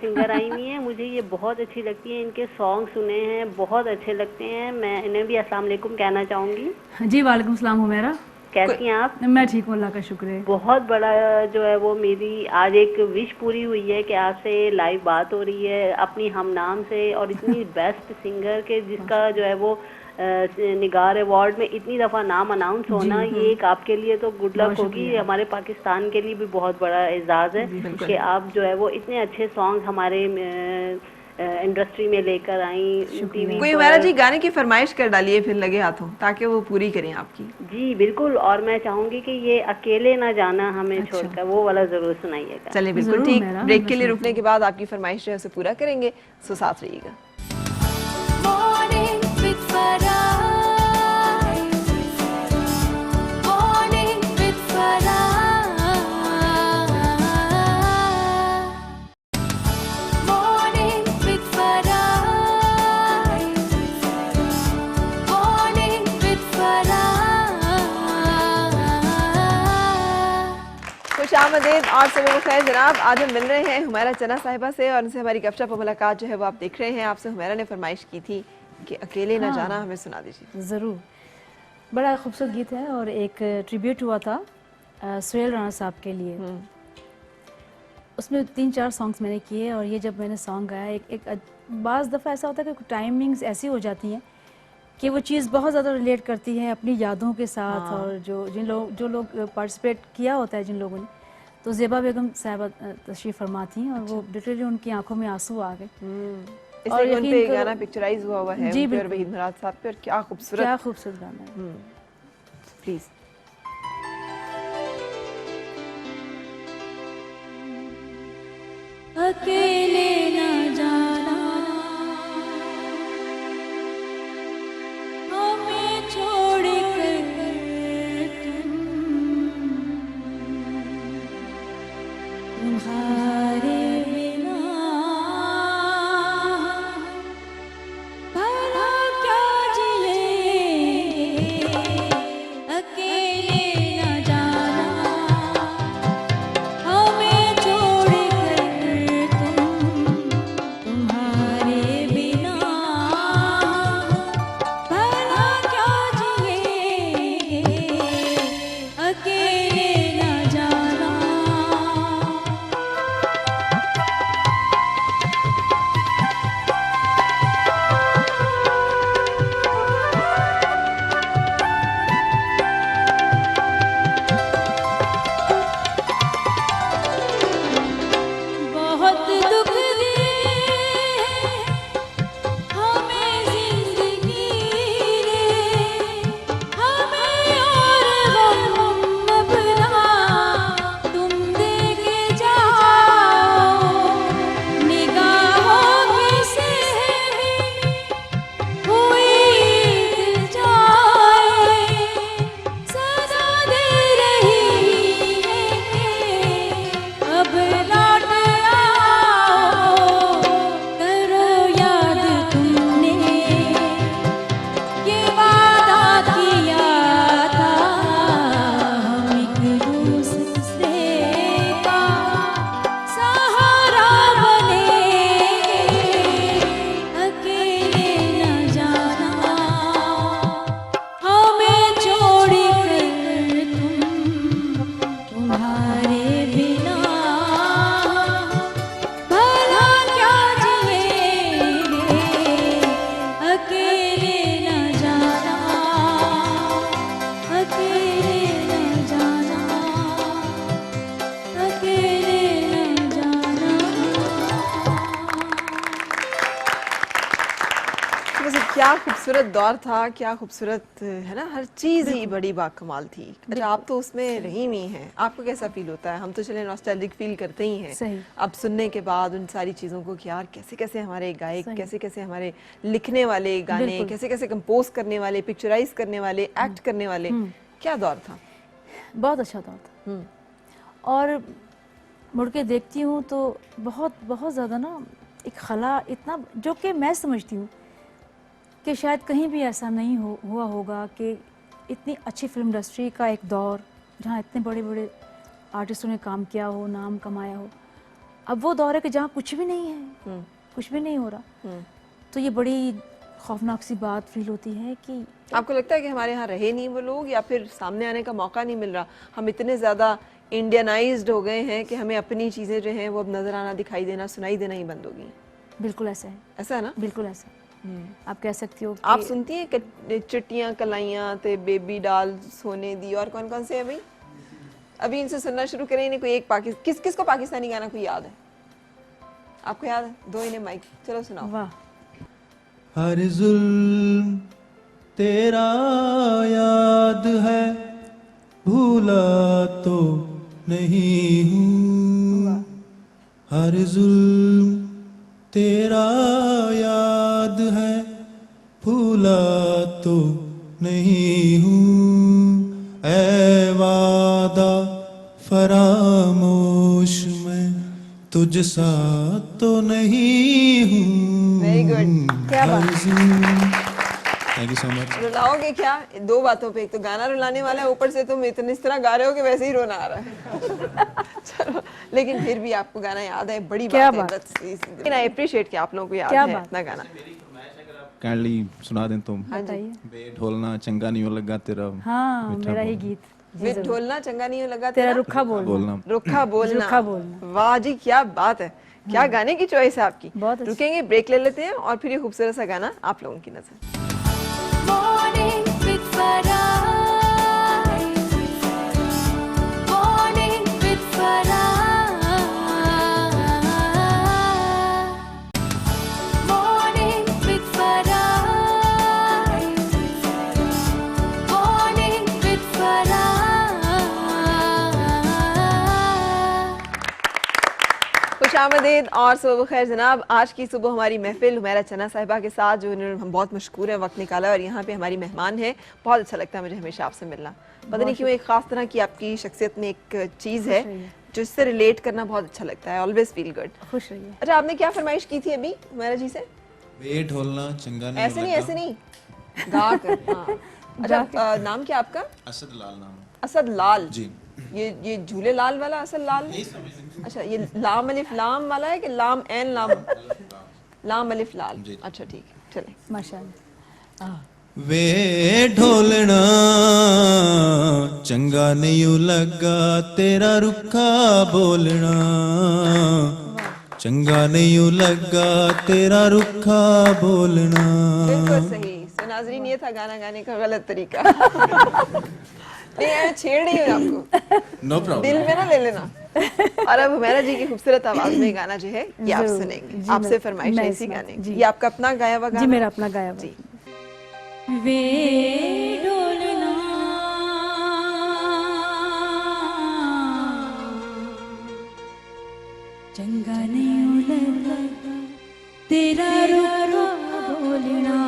सिंगर आई हुई है, मुझे ये बहुत अच्छी लगती है, इनके सॉन्ग सुने हैं, बहुत अच्छे लगते हैं। मैं इन्हें भी अस्सलाम वालेकुम कहना चाहूँगी। जी वालेकुम सलाम हुमैरा, कैसी हैं आप? मैं ठीक हूँ, अल्लाह का शुक्र है। बहुत बड़ा जो है वो मेरी आज एक विश पूरी हुई है कि आपसे लाइव बात हो रही है अपनी हम नाम से, और इतनी बेस्ट सिंगर के जिसका जो है वो निगार अवार्ड में इतनी दफ़ा नाम अनाउंस होना, ये एक आपके लिए तो गुड लक होगी, हमारे पाकिस्तान के लिए भी बहुत बड़ा एजाज़ है कि आप जो है वो इतने अच्छे सॉन्ग हमारे इंडस्ट्री में लेकर आई। टीवी कोई हुमैरा जी गाने की फरमाइश कर डालिए फिर लगे हाथों, ताकि वो पूरी करें आपकी। जी बिल्कुल, और मैं चाहूंगी कि ये अकेले ना जाना हमें छोड़कर, वो वाला जरूर सुनाइएगा। चलिए बिल्कुल ठीक, ब्रेक के लिए रुकने के बाद आपकी फरमाइश जो है उसे पूरा करेंगे, सो साथ रहिएगा। खुशामदीद और सुबह खैर जनाब। आज हम मिल रहे हैं हुमैरा चना साहिबा से और उनसे हमारी गपशप और मुलाकात जो है वो आप देख रहे हैं। आपसे हुमैरा ने फरमाइश की थी कि अकेले ना जाना, हमें सुना दीजिए। ज़रूर, बड़ा खूबसूरत गीत है और एक ट्रिब्यूट हुआ था सुहेल राणा साहब के लिए। उसमें 3-4 सॉन्ग्स मैंने किए और ये जब मैंने सॉन्ग गाया, एक बाज़ दफ़ा ऐसा होता है कि टाइमिंग्स ऐसी हो जाती हैं कि वो चीज़ बहुत ज़्यादा रिलेट करती है अपनी यादों के साथ। और जो लोग पार्टिसिपेट किया होता है जिन लोगों ने, तो ज़ेबा बेगम साहिबा तशरीफ़ फरमा थी और वो लिटरली उनकी आंखों में आंसू आ गए। और उन पे गाना पिक्चराइज हुआ है जी और वहीद मुराद साहब पे, और क्या खूबसूरत गाना है। प्लीज़। अकेले न जाना, हमें छोड़ कर तुम्हारे बिना भला क्या जिए। अकेले न जाना, हमें छोड़ कर तुम क्या खूबसूरत दौर था, क्या खूबसूरत है ना, हर चीज़ ही बड़ी बाकमाल थी। अच्छा, आप तो उसमें रही हुई हैं, आपको कैसा फील होता है? हम तो चले नॉस्टैल्जिक फील करते ही हैं। सही। अब सुनने के बाद उन सारी चीज़ों को कि यार कैसे कैसे हमारे गायक, कैसे कैसे हमारे लिखने वाले गाने, कैसे कैसे कंपोज करने वाले, पिक्चराइज करने वाले, एक्ट करने वाले, क्या दौर था। बहुत अच्छा दौर था। और मुड़ के देखती हूँ तो बहुत बहुत ज़्यादा ना एक खला, इतना जो कि मैं समझती हूँ कि शायद कहीं भी ऐसा नहीं हुआ होगा कि इतनी अच्छी फिल्म इंडस्ट्री का एक दौर जहाँ इतने बड़े बड़े आर्टिस्टों ने काम किया हो, नाम कमाया हो, अब वो दौर है कि जहाँ कुछ भी नहीं है, कुछ भी नहीं हो रहा। तो ये बड़ी खौफनाक सी बात फील होती है कि आपको लगता है कि हमारे यहाँ रहे नहीं वो लोग, या फिर सामने आने का मौका नहीं मिल रहा? हम इतने ज़्यादा इंडियनाइज्ड हो गए हैं कि हमें अपनी चीज़ें जो हैं वो अब नज़र आना, दिखाई देना, सुनाई देना ही बंद हो गई। बिल्कुल ऐसा है। ऐसा है ना? बिल्कुल ऐसा है। आप कह सकती हो आप सुनती हैं चिट्टियाँ कलाइयाँ ते बेबी डाल सोने दी, और कौन कौन से हैं भाई? अभी इनसे सुनना शुरू करें। इन्हें कोई एक किसको पाकिस्तानी गाना कोई याद है? आपको याद है? दो इन्हें माइक, चलो सुनाओ। वाह। हर जुल्म तेरा याद है, भूला तो नहीं हूँ। हर जुल्म तेरा याद है, भूला तो नहीं हूँ। ऐ वादा फरामोश मैं तुझ सा तो नहीं हूँ। वेरी गुड, क्या बात। Thank you so much. रुलाओगे क्या? दो बातों पे, एक तो गाना रुलाने वाला है, ऊपर से तुम इतने इस तरह गा रहे हो कि वैसे ही रोना आ रहा है। चलो, लेकिन फिर भी आपको गाना याद है, बड़ी बात है। लेकिन आई अप्रिशिएट कि आप लोगों को याद है अपना गाना। काइंडली सुना दें तुम। बताइए। बे ढोलना चंगा नहीं लगा तेरा। हाँ, मेरा ही गीत। वे ढोलना चंगा नहीं लगा तेरा रुखा बोलना। रुखा बोलना। रुखा बोलना। वाह जी, क्या बात है, क्या गाने की चॉइस है आपकी। बहुत अच्छी। रुकेंगे, ब्रेक ले लेते हैं और फिर ये खूबसूरत सा गाना आप लोगों की नजर। Morning with Farah. Morning with Farah. Morning with Farah. Morning with Farah. खुशामदीद और सुबह खैर जनाब। आज की सुबह हमारी महफिल हुमैरा चन्ना साहिबा के साथ, जो हम बहुत मशकूर हैं, वक्त निकाला और यहाँ पे हमारी मेहमान है। बहुत अच्छा लगता है मुझे हमेशा आपसे मिलना। पता नहीं क्यों एक ख़ास तरह की आपकी शख्सियत में एक चीज़ है जो इससे रिलेट करना बहुत अच्छा लगता है। Always feel good. खुश रहिए। अच्छा, आपने क्या फरमाइश की थी अभी हुमैरा जी से? बे ढोलना चंगा नहीं ऐसे नहीं, ऐसे नहीं, गा कर। हाँ। अच्छा, नाम क्या आपका? असद लाल नाम। असद लाल जी। ये झूले लाल वाला असद लाल है? अच्छा, ये लाम अलिफ लाम वाला है कि लाम एन लाम? लाम अलिफ लाल। अच्छा ठीक है, चले। माशाअल्लाह। वे ढोलना चंगा नहीं लगा तेरा रुखा बोलना। चंगा नहीं लगा तेरा रुखा बोलना। बिल्कुल सही। सो नाज़रीन, ये था गाना गाने का गलत तरीका। नहीं, मैं छेड़ रही हूँ आपको। No problem. दिल में ना ले लेना। और अब हुमैरा जी की खूबसूरत आवाज में गाना जो है ये आप सुनेंगे। आपसे फरमाइश है इसी गाने की। ये आपका अपना गाया हुआ गाना? जी, मेरा अपना गाया हुआ। जी। वे ढोलना चंगा नहीं लगा तेरा रुखा बोलना।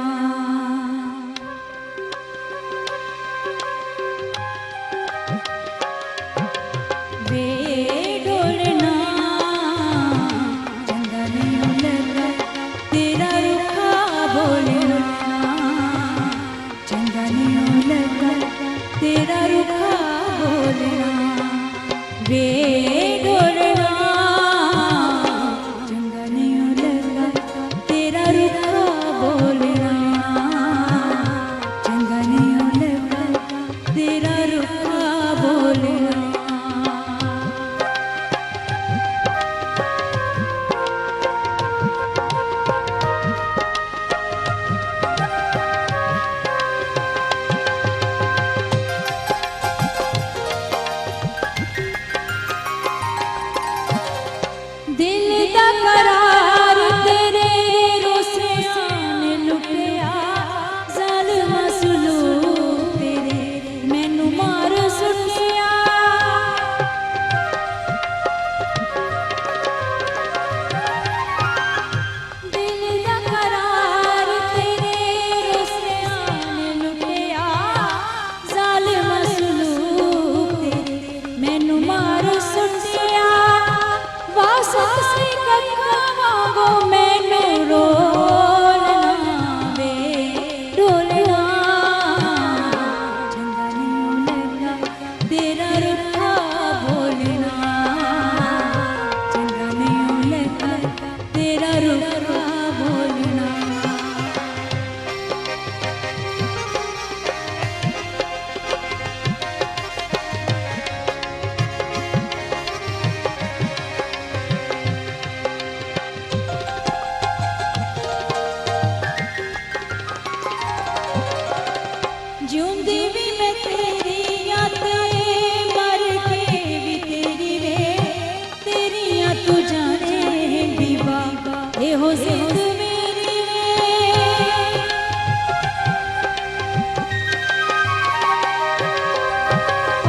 वे ढोलना चंगा नहीं लगा तेरा रुखा बोलना। चंगा नहीं लगा तेरा रुखा बोलना। वे ढोलना चंगा नहीं लगा तेरा रुखा बोलना। चंगा नहीं लगा तेरा रुखा बोलना। दिल दा करार तेरे रोसे ने लुटिया। साई कक्का वांगो मैनू रोलना वे डोलना चंगा नहीं लगा तेरा रुखा बोलना चंगा नहीं लगा तेरा रुखा बोलना ਜਿਉਂਦੀ ਵੀ ਮੈਂ ਤੇਰੀਆਂ ਤੇ ਮਰ ਕੇ ਵੀ ਤੇਰੀ ਵੇ ਤੇਰੀਆਂ ਤੂੰ ਜਾਣੇ ਬੀਬਾ ਇਹੋ ਜ਼ਿੰਦ ਮੇਰੀ ਵੇ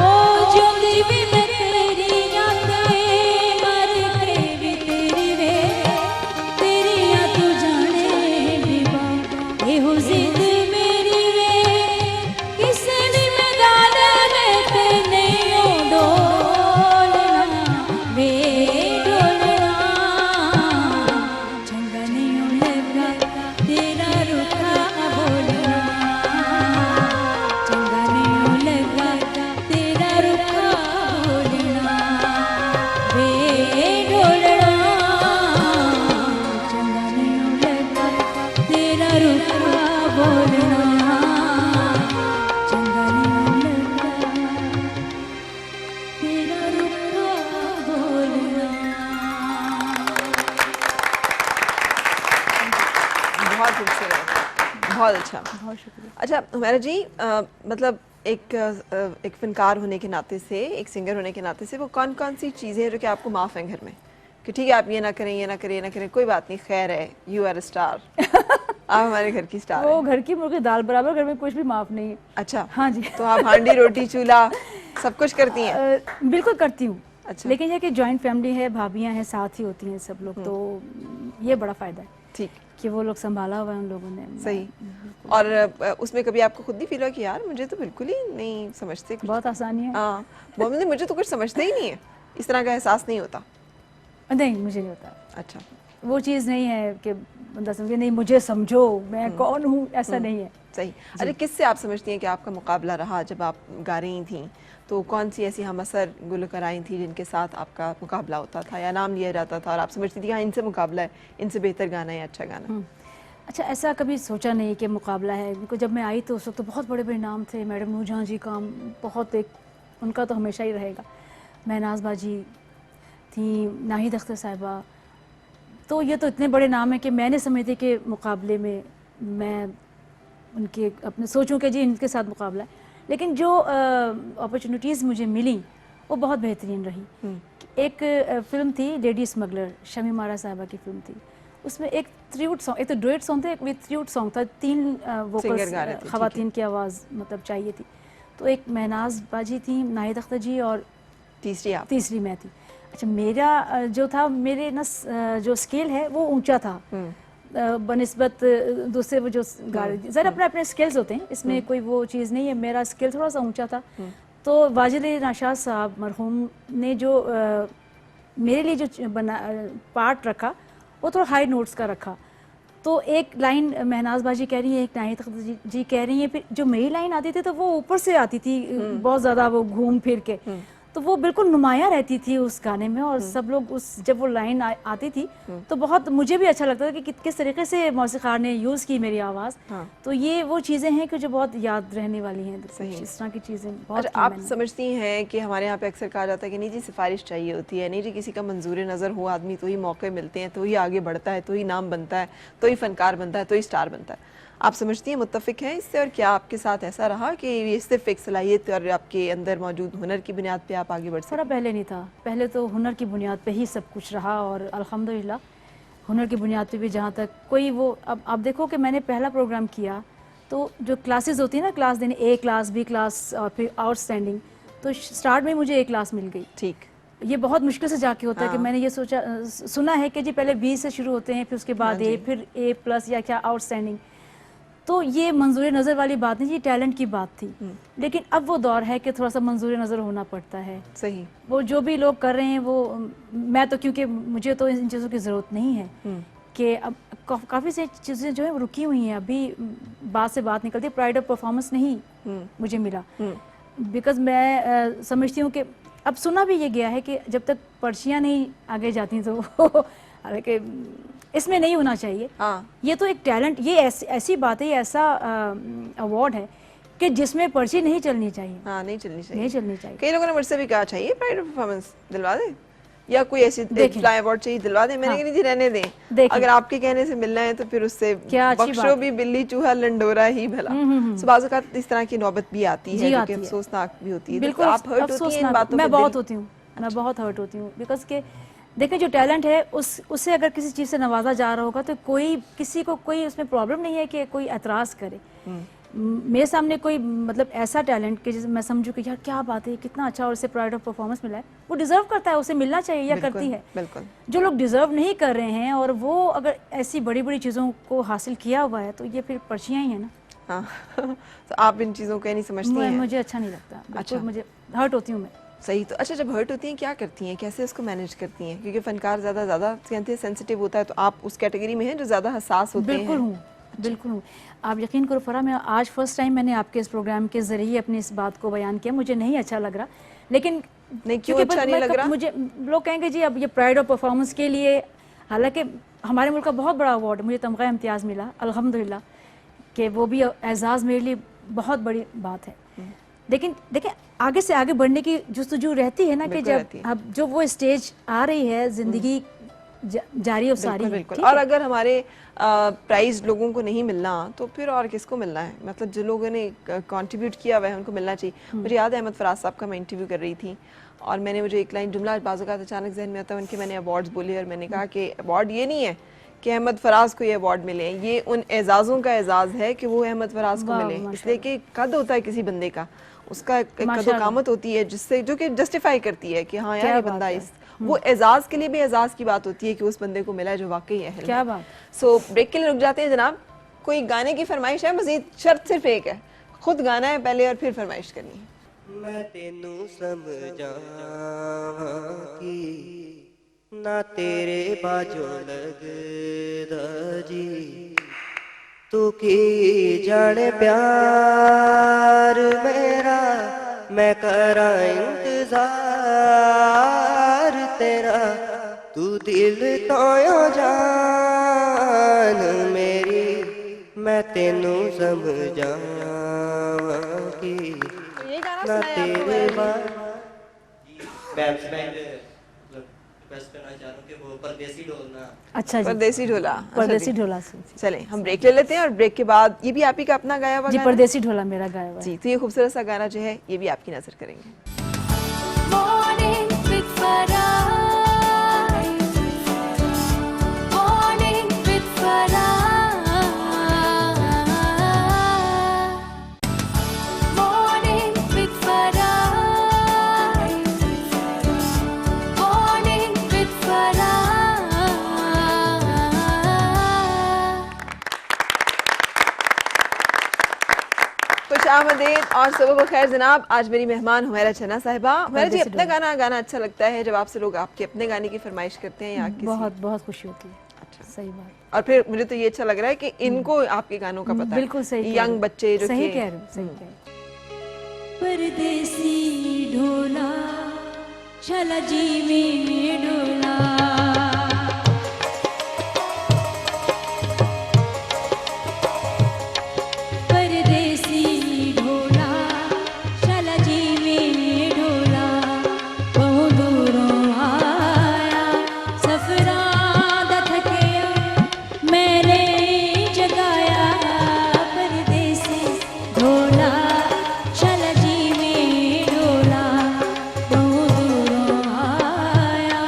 ਓ ਜਿਉਂਦੀ ਵੀ ਮੈਂ ਤੇਰੀਆਂ ਤੇ ਮਰ ਕੇ ਵੀ ਤੇਰੀ ਵੇ ਤੇਰੀਆਂ ਤੂੰ ਜਾਣੇ ਬੀਬਾ ਇਹੋ ਜ਼ਿੰਦ ਮੇਰੀ ਵੇ ਕਿਸੇ ਦੀ ਮੈਦਾਨ ਵਿੱਚ ਨਹੀਂ ਡੋਲਣਾ ਵੇ ਡੋਲਣਾ ਚੰਗਾ ਨਹੀਂ ਲੱਗਾ ਤੇਰਾ ਰੁੱਖਾ ਬੋਲਣਾ ਚੰਗਾ ਨਹੀਂ ਲੱਗਾ ਤੇਰਾ ਰੁੱਖਾ ਬੋਲਣਾ ਵੇ ਡੋਲਣਾ ਚੰਗਾ ਨਹੀਂ ਲੱਗਾ ਤੇਰਾ ਰੁੱਖਾ ਬੋਲਣਾ चंगा नहीं लगा तेरा रुखा बोलना बहुत खूबसूरत, बहुत अच्छा। बहुत शुक्रिया। अच्छा हुमैरा जी, मतलब एक फनकार होने के नाते से, एक सिंगर होने के नाते से, वो कौन कौन सी चीज़ें हैं जो कि आपको माफ़ हैं घर में, कि ठीक है आप ये ना करें, ये ना करें, ये ना करें, कोई बात नहीं, खैर है, यू आर अ स्टार, आप हमारे घर की स्टार वो हैं। घर की मुर्गी दाल बराबर, घर में कुछ भी माफ नहीं है। अच्छा, हाँ जी। तो आप हांडी रोटी चूल्हा सब कुछ करती हैं? बिल्कुल करती हूँ। अच्छा। लेकिन ये कि जॉइंट फैमिली है, भाभियाँ हैं, साथ ही होती हैं सब लोग, तो ये बड़ा फ़ायदा है ठीक, कि वो लोग संभाला हुआ है उन लोगों ने। सही। और उसमें कभी आपको खुद भी फील हुआ कि यार मुझे तो बिल्कुल ही नहीं समझते कुछ? बहुत आसानी है। हाँ, मुझे तो कुछ समझते ही नहीं है, इस तरह का एहसास नहीं होता? नहीं, मुझे नहीं होता। अच्छा, वो चीज़ नहीं है कि बंदा समझे नहीं मुझे समझो मैं कौन हूँ, ऐसा नहीं है। सही। अरे किससे आप समझती हैं कि आपका मुकाबला रहा जब आप गा रही थीं, तो कौन सी ऐसी हम असर गुलकाराएँ थी जिनके साथ आपका मुकाबला होता था या नाम लिया जाता था और आप समझती थी हाँ इनसे मुकाबला है, इनसे बेहतर गाना है, अच्छा गाना? अच्छा, ऐसा कभी सोचा नहीं कि मुकाबला है, क्योंकि जब मैं आई तो उस वक्त तो बहुत बड़े बड़े नाम थे। मैडम नूरजहां जी का बहुत एक उनका तो हमेशा ही रहेगा, महनाज बाजी थी, नाहिद अख्तर साहिबा, तो ये तो इतने बड़े नाम हैं कि मैंने समझती कि मुकाबले में मैं उनके अपने सोचूं कि जी इनके साथ मुकाबला है। लेकिन जो अपॉर्चुनिटीज़ मुझे मिली वो बहुत बेहतरीन रही। एक फ़िल्म थी लेडी स्मगलर, शमी मारा साहिबा की फ़िल्म थी, उसमें एक ट्रिब्यूट सॉन्ग, एक तो डुएट सॉन्ग था, एक विद ट्रिब्यूट सॉन्ग था, 3 वोकल्स ख़वातीन की आवाज़ मतलब चाहिए थी। तो एक महनाज बाजी थी, नाहिद अख्तर जी और तीसरी मैं थी। अच्छा, मेरा जो था, मेरे ना जो स्केल है वो ऊंचा था बनिस्बत दूसरे वो जो गा रही थी। ज़रा अपने अपने स्केल्स होते हैं, इसमें कोई वो चीज़ नहीं है, मेरा स्केल थोड़ा सा ऊंचा था। तो वाजिद अली नाशाद साहब मरहूम ने जो मेरे लिए जो पार्ट रखा वो थोड़ा हाई नोट्स का रखा। तो एक लाइन महनाज बाजी कह रही है, एक नाहिद अख्तर जी कह रही हैं, फिर जो मेरी लाइन आती थी तो वो ऊपर से आती थी, बहुत ज़्यादा वो घूम फिर के, तो वो बिल्कुल नुमाया रहती थी उस गाने में। और सब लोग उस जब वो लाइन आती थी तो बहुत मुझे भी अच्छा लगता था कि किस तरीके से मौसीकार ने यूज़ की मेरी आवाज़। तो ये वो चीज़ें हैं कि जो बहुत याद रहने वाली हैं। इस तरह की चीज़ें बहुत। आप समझती हैं कि हमारे यहाँ पे अक्सर कहा जाता है कि नहीं जी सिफारिश चाहिए होती है, नहीं जी किसी का मंजूर नज़र हो आदमी तो ही मौके मिलते हैं, तो ही आगे बढ़ता है, तो ही नाम बनता है, तो ही फनकार बनता है, तो ही स्टार बनता है। आप समझती हैं, मुत्तफिक हैं इससे? और क्या आपके साथ ऐसा रहा कि ये सिर्फ एक सलाहियत और आपके अंदर मौजूद हुनर की बुनियाद पे आप आगे बढ़ सकते? थोड़ा पहले नहीं था, पहले तो हुनर की बुनियाद पे ही सब कुछ रहा। और अल्हम्दुलिल्लाह हुनर की बुनियाद पे भी जहाँ तक कोई वो, अब आप देखो कि मैंने पहला प्रोग्राम किया तो जो क्लासेस होती है ना, क्लास देने, A क्लास, B क्लास और फिर आउटस्टैंडिंग, तो स्टार्ट में मुझे A क्लास मिल गई। ठीक, ये बहुत मुश्किल से जाके होता है कि मैंने ये सुना है कि जी पहले B से शुरू होते हैं, फिर उसके बाद A, फिर A+ या क्या आउटस्टैंडिंग। तो ये मंजूर नज़र वाली बात नहीं, ये टैलेंट की बात थी। लेकिन अब वो दौर है कि थोड़ा सा मंजूर नज़र होना पड़ता है। सही। वो जो भी लोग कर रहे हैं वो, मैं तो क्योंकि मुझे तो इन चीज़ों की ज़रूरत नहीं है कि अब काफ़ी सारी चीज़ें जो है वो रुकी हुई हैं, अभी बात से बात निकलती है, प्राइड ऑफ परफॉर्मेंस नहीं मुझे मिला। बिकॉज मैं समझती हूँ कि अब सुना भी ये गया है कि जब तक पर्चियाँ नहीं आगे जाती तो हालांकि इसमें नहीं होना चाहिए। ये तो एक टैलेंट, ये ऐसी बात है, ये ऐसा अवार्ड है कि जिसमें पर्ची नहीं चलनी चाहिए। हाँ, नहीं चलनी चाहिए, नहीं चलनी चाहिए। कई लोगों ने मुझसे भी कहा चाहिए प्राइड ऑफ परफॉर्मेंस दिलवा दे या कोई ऐसी फ्लाई अवार्ड चाहिए दिलवा दे। मैंने कहा नहीं रहने दें, अगर आपके कहने से मिलना है तो फिर उससे बख्शो भी बिल्ली चूहा लंडोरा ही भला। सो बाज़ औक़ात इस तरह की नौबत भी आती है जो कि अफसोसनाक भी होती है। बिल्कुल, आप हर्ट होती हैं इन बातों पे? मैं बहुत होती हूँ, मैं बहुत हर्ट होती हूँ। बिकॉज के देखिए जो टैलेंट है उससे अगर किसी चीज़ से नवाजा जा रहा होगा तो किसी को कोई उसमें प्रॉब्लम नहीं है कि कोई एतराज़ करे। मेरे सामने कोई मतलब ऐसा टैलेंट कि जैसे मैं समझूं कि यार क्या बात है, कितना अच्छा और उसे प्राइड ऑफ परफॉर्मेंस मिला है, वो डिजर्व करता है, उसे मिलना चाहिए या करती है। बिल्कुल। जो लोग डिजर्व नहीं कर रहे हैं और वो अगर ऐसी बड़ी बड़ी चीज़ों को हासिल किया हुआ है तो ये फिर पर्चियाँ ही है ना। हाँ तो आप इन चीज़ों को नहीं समझती हैं? मुझे अच्छा नहीं लगता। अच्छा, मुझे हर्ट होती हूँ मैं। सही। तो अच्छा, जब हर्ट होती हैं क्या करती हैं, कैसे उसको मैनेज करती हैं? क्योंकि फनकार ज़्यादा कहते हैं सेंसिटिव होता है, तो आप उस कैटेगरी में हैं जो ज़्यादा हसास होते हैं। बिल्कुल हूँ, बिल्कुल हूँ। आप यकीन करो फरा, मैं आज फर्स्ट टाइम मैंने आपके इस प्रोग्राम के ज़रिए अपनी इस बात को बयान किया। मुझे नहीं अच्छा लग रहा, लेकिन नहीं, क्यों अच्छा नहीं लग रहा? मुझे लोग कहेंगे जी अब ये प्राइड ऑफ परफॉर्मेंस के लिए, हालांकि हमारे मुल्क का बहुत बड़ा अवार्ड, मुझे तमगा इम्तियाज़ मिला अल्हम्दुलिल्लाह, कि वो भी एजाज़ मेरे लिए बहुत बड़ी बात है। लेकिन देखिए आगे से आगे बढ़ने की जुस्तजू रहती है ना, कि जब अब जो वो स्टेज आ रही है, ज़िंदगी जारी और सारी है। और अगर हमारे प्राइज लोगों को नहीं मिलना तो फिर और किसको मिलना है? मतलब जो लोगों ने कंट्रीब्यूट किया हुआ है उनको मिलना चाहिए। मुझे याद है अहमद फराज साहब का मैं इंटरव्यू कर रही थी और मैंने मुझे एक लाइन जुमला बाज़ औक़ात अचानक ज़हन में आता है उनके, मैंने अवार्ड्स बोले और मैंने कहा कि अवार्ड ये नहीं है कि अहमद फराज को ये अवार्ड मिले, ये उन एजाज़ों का एजाज़ है कि वो अहमद फराज को मिले। इसलिए कि कद होता है किसी बंदे का, उसका एक कदोकामत होती है जिससे जो कि जस्टिफाई करती है कि हाँ यार ये बंदा इस वो एजाज़ के लिए भी एजाज़ की बात होती है कि उस बंदे को मिला है जो वाकई है। क्या बात। सो ब्रेक के लिए रुक जाते हैं जनाब। कोई गाने की फरमाइश है? मज़ीद शर्त सिर्फ एक है, खुद गाना है पहले और फिर फरमाइश करनी है। मैं तेनू समझा कि ना तेरे बाजो लगदा जी, तू की जाने प्यार मेरा, मैं करा इंतजार तेरा, तू दिल तो जान मेरी, मैं तेनू समझा कि ना तेरे अच्छा जी, परदेसी ढोला। परदेसी ढोला से। चले हम ब्रेक ले लेते हैं और ब्रेक के बाद ये भी आप ही का अपना गाया हुआ जी, परदेसी ढोला मेरा गाया हुआ जी। तो ये खूबसूरत सा गाना जो है ये भी आपकी नजर करेंगे। Morning with Farah, morning with Farah, morning with Farah, morning with Farah. खुशामदीद और सुबह बखैर जनाब। आज मेरी मेहमान हुमैरा छन्ना साहिबा। हुमैरा जी, अपना गाना गाना अच्छा लगता है जब आपसे लोग आपके अपने गाने की फरमाइश करते हैं या किसी? बहुत बहुत खुशी होती है। अच्छा, सही बात। और फिर मुझे तो ये अच्छा लग रहा है कि इनको आपके गानों का पता है। बिल्कुल सही, यंग बच्चे जो सही कह रहे हो, सही कह रहे हो। परदेसी ढोला चला जी में डोला, परदेसी ढोला चला जी में डोला, बहुत दूरों आया सफरा दा थकिया, मैंने जगाया, परदेसी ढोला चला जी में डोला, बहुत दूरों आया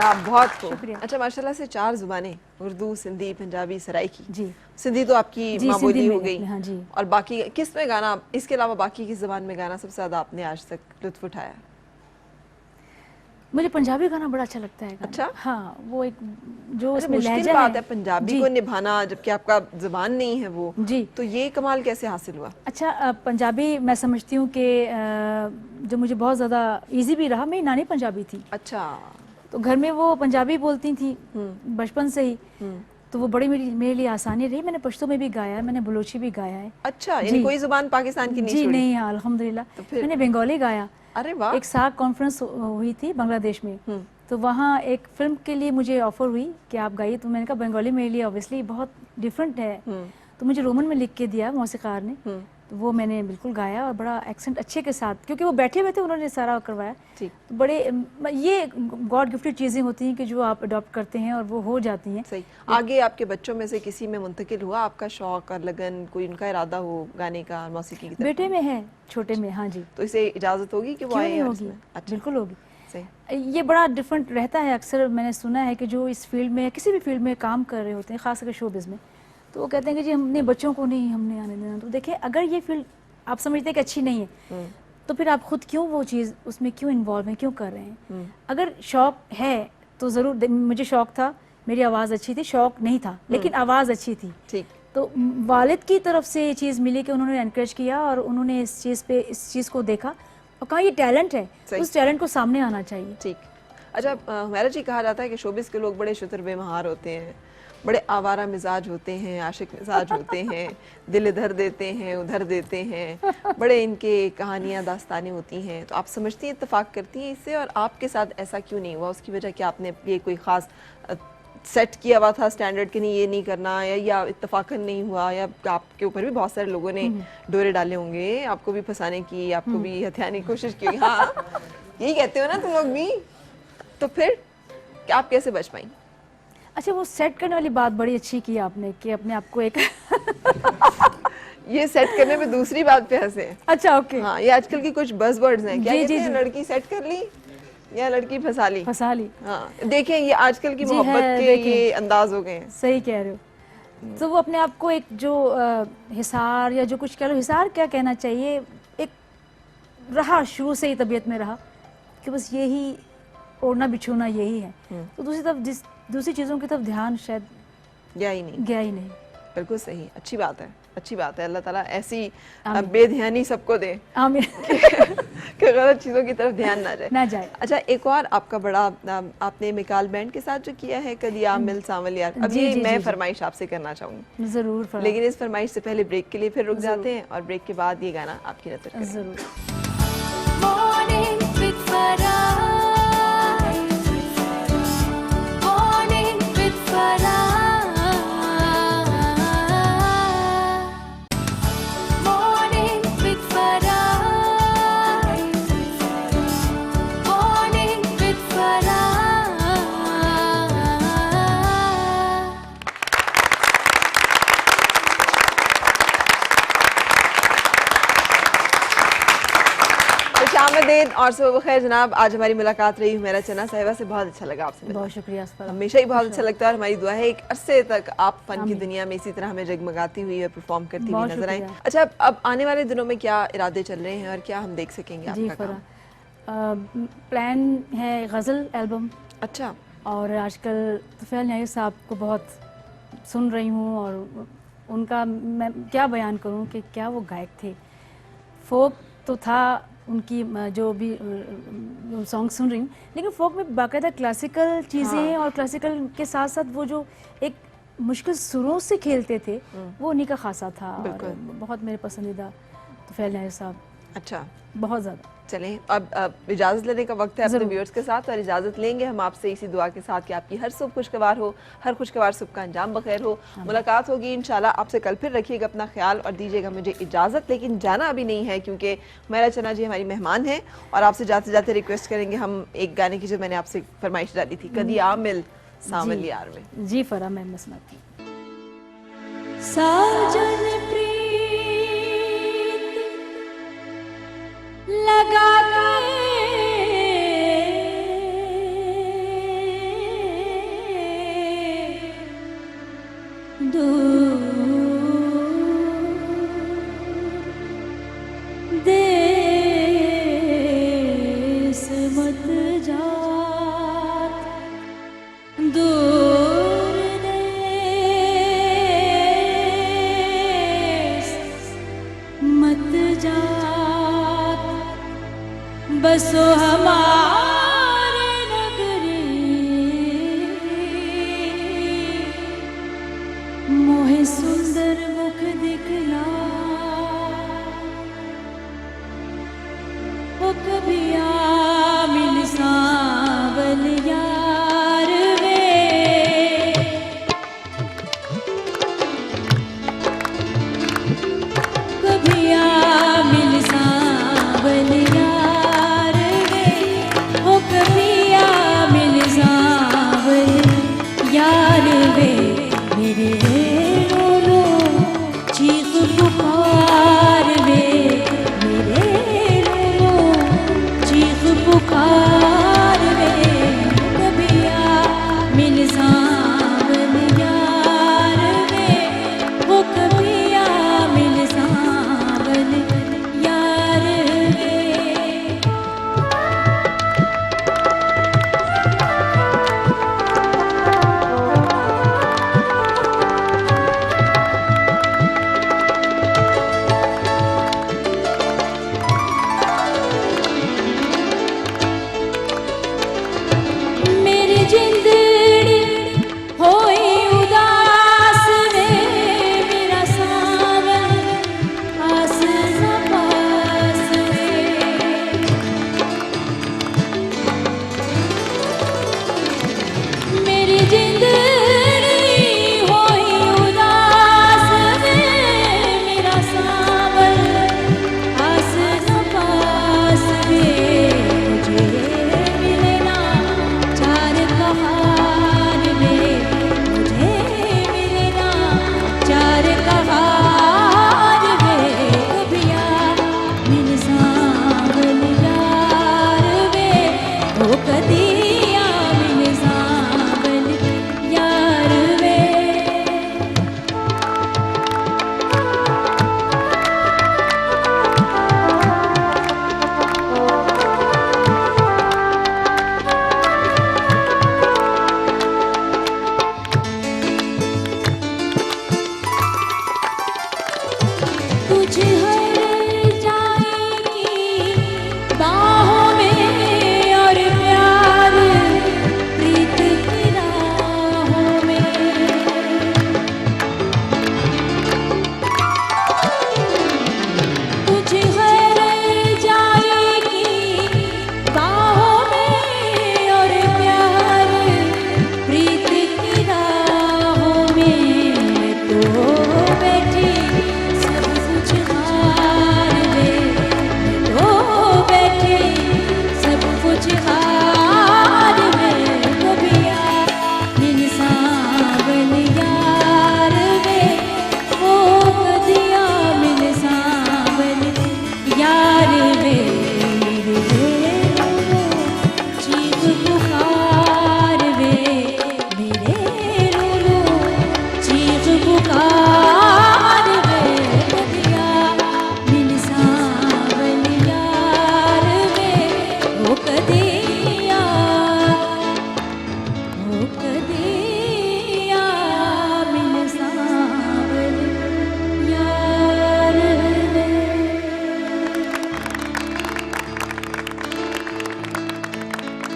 जनाब, बहुत खूब। शुक्रिया। अच्छा, माशाल्लाह से 4 ज़ुबानें, उर्दू, सिंधी, पंजाबी, सराइकी। जी सिंधी तो आपकी जी, माँ सिंधी बोली हो में गई। हाँ जी। और बाकी किस में गाना, इसके अलावा बाकी की ज़बान में गाना सबसे ज़्यादा आपने आज तक लुत्फ़ उठाया? मुझे पंजाबी गाना बड़ा अच्छा लगता है गाना। अच्छा? हाँ, वो एक जो अच्छा, उसमें मुश्किल लहजा बात है पंजाबी जी को निभाना जबकि आपका ज़बान नहीं है वो। जी। तो ये कमाल कैसे हासिल हुआ? अच्छा, पंजाबी मैं समझती हूँ कि जो मुझे बहुत ज़्यादा इजी भी रहा, मेरी नानी पंजाबी थी, अच्छा। तो घर में वो पंजाबी बोलती थी बचपन से ही, तो वो बड़ी मेरे लिए आसानी रही। मैंने पश्तो में भी गाया है, मैंने बलोची भी गाया है। अच्छा, जी। यानी कोई ज़ुबान पाकिस्तान की नहीं जी छोड़ी? नहीं, हाँ अल्हम्दुलिल्लाह। तो फिर? मैंने बंगाली गाया। अरे वाह! एक साग कॉन्फ्रेंस हुई थी बांग्लादेश में, तो वहाँ एक फिल्म के लिए मुझे ऑफर हुई कि आप गाइए, तो मैंने कहा बंगाली मेरे लिए ऑब्वियसली बहुत डिफरेंट है, तो मुझे रोमन में लिख के दिया मौसीकार ने, तो वो मैंने बिल्कुल गाया और बड़ा एक्सेंट अच्छे के साथ, क्योंकि वो बैठे हुए थे, उन्होंने सारा करवाया। ठीक। तो बड़े ये गॉड गिफ्टेड चीज़ें होती हैं कि जो आप अडॉप्ट करते हैं और वो हो जाती हैं। सही। आगे आपके बच्चों में से किसी में मुंतकिल हुआ आपका शौक और लगन, कोई उनका इरादा हो गाने का, मौसीकी की तरफ? बेटे में है, छोटे में। हाँ जी। तो इसे इजाज़त होगी कि वो क्यों आए नहीं और होगी, इसमें? अच्छा, बिल्कुल होगी। सही। ये बड़ा डिफरेंट रहता है। अक्सर मैंने सुना है कि जो इस फील्ड में, किसी भी फील्ड में काम कर रहे होते हैं, खासकर शोबिज़ में, तो वो कहते हैं कि जी हमने बच्चों को नहीं हमने आने देना। तो देखिए, अगर ये फील्ड आप समझते हैं कि अच्छी नहीं है, तो फिर आप खुद क्यों वो चीज़ उसमें क्यों इन्वॉल्व हैं, क्यों कर रहे हैं? अगर शौक है तो ज़रूर, मुझे शौक था, मेरी आवाज़ अच्छी थी, शौक नहीं था लेकिन आवाज़ अच्छी थी, ठीक। तो वालिद की तरफ से ये चीज़ मिली कि उन्होंने एनकरेज किया और उन्होंने इस चीज़ को देखा और कहा ये टैलेंट है, उस टैलेंट को सामने आना चाहिए। ठीक। अच्छा, हुमैरा जी, कहा जाता है कि शोबिस के लोग बड़े शुतर बेमहार होते हैं, बड़े आवारा मिजाज होते हैं, आशिक मिजाज होते हैं, दिल इधर देते हैं उधर देते हैं, बड़े इनके कहानियाँ दास्तानें होती हैं। तो आप समझती हैं, इत्तेफाक करती हैं इससे, और आपके साथ ऐसा क्यों नहीं हुआ? उसकी वजह क्या, आपने ये कोई ख़ास सेट किया हुआ था स्टैंडर्ड कि नहीं ये नहीं करना, या इत्तेफाकन नहीं हुआ, या आपके ऊपर भी बहुत सारे लोगों ने डोरे डाले होंगे, आपको भी फंसाने की, आपको भी हथियाने की कोशिश की? हाँ, यही कहते हो ना तुम लोग भी। तो फिर आप कैसे बच पाई? अच्छा, वो सेट करने वाली बात बड़ी अच्छी की आपने कि अपने आप को एक ये सेट करने में दूसरी बात पे हंसे। अच्छा, ओके। हाँ, ये आजकल की कुछ बज़वर्ड्स हैं, क्या जी, कहते जी, हैं, जी। लड़की सेट कर ली या लड़की फंसा ली। फंसा ली। हाँ, देखें ये आजकल की जी मोहब्बत है, के देखें। ये अंदाज हो गए हैं। सही कह रहे हो। तो वो अपने आप को एक जो हिसार या जो कुछ कह लो, हिसार क्या कहना चाहिए, एक रहा शुरू से ही तबीयत में रहा कि बस यही ओढ़ना बिछोना यही है, तो दूसरी चीज़ों की तरफ ध्यान शायद या ही नहीं। गया ही नहीं। बिल्कुल सही, अच्छी बात है, अच्छी बात है। अल्लाह ताला ऐसी बेध्यानी सबको दे आमीन। कि गलत चीज़ों की तरफ ध्यान ना जाए। ना जाए। अच्छा, एक और आपका बड़ा, आपने मिकाल बैंड के साथ जो किया है, कदी आ मिल सावल यार, अब जी, ये जी, मैं जी। फरमाइश आपसे करना चाहूँगी, ज़रूर फरमाइश। लेकिन इस फरमाइश से पहले ब्रेक के लिए फिर रुक जाते हैं, और ब्रेक के बाद ये गाना आपकी नज़र करेंगे। ज़रूर। Morning with Farah. Morning with Farah. Morning with Farah. Morning with Farah. खुशामदीद और सुबह खैर जनाब। आज हमारी मुलाकात रही हुमैरा चन्ना साहिबा से, बहुत अच्छा लगा आपसे मिलकर। बहुत शुक्रिया असफर। हमेशा ही बहुत अच्छा लगता है, और हमारी दुआ है एक अरसे तक आप फन की दुनिया में इसी तरह हमें जगमगाती हुई और परफॉर्म करती हुई बहुत नजर आए। शुक्रिया। अच्छा, अब आने वाले दिनों में क्या इरादे चल रहे हैं और क्या हम देख सकेंगे जी आपका काम? फरा, प्लान है गज़ल एल्बम, अच्छा, और आजकल तुफैल नायर साहब को बहुत सुन रही हूँ, और उनका मैं क्या बयान करूँ कि क्या वो गायक थे। फोक तो था उनकी, जो भी सॉन्ग सुन रही हूँ, लेकिन फोक में बाकायदा क्लासिकल चीज़ें हैं, और क्लासिकल के साथ साथ वो जो एक मुश्किल सुरों से खेलते थे, वो उन्हीं का खासा था, और बहुत मेरे पसंदीदा तुफैल नायर साहब, अच्छा। बहुत ज़्यादा। चलें, अब इजाज़त लेने का वक्त है अपने व्यूअर्स के साथ, और इजाज़त लेंगे हम आपसे इसी दुआ के साथ कि आपकी हर सुबह खुशगवार हो, हर खुशगवार सुबह का अंजाम बखैर हो। मुलाकात होगी इंशाल्लाह आपसे कल। फिर रखिएगा अपना ख्याल और दीजिएगा मुझे इजाज़त, लेकिन जाना अभी नहीं है क्योंकि हुमैरा चन्ना जी हमारी मेहमान हैं, और आपसे जाते जाते रिक्वेस्ट करेंगे हम एक गाने की जो मैंमैंने आपसे फरमाइश डाली थी, कदी आ मिल सावल यार में। जी फरा, मैं सुनाती हूँ। साजन प्रीत लगा के बसो हमारा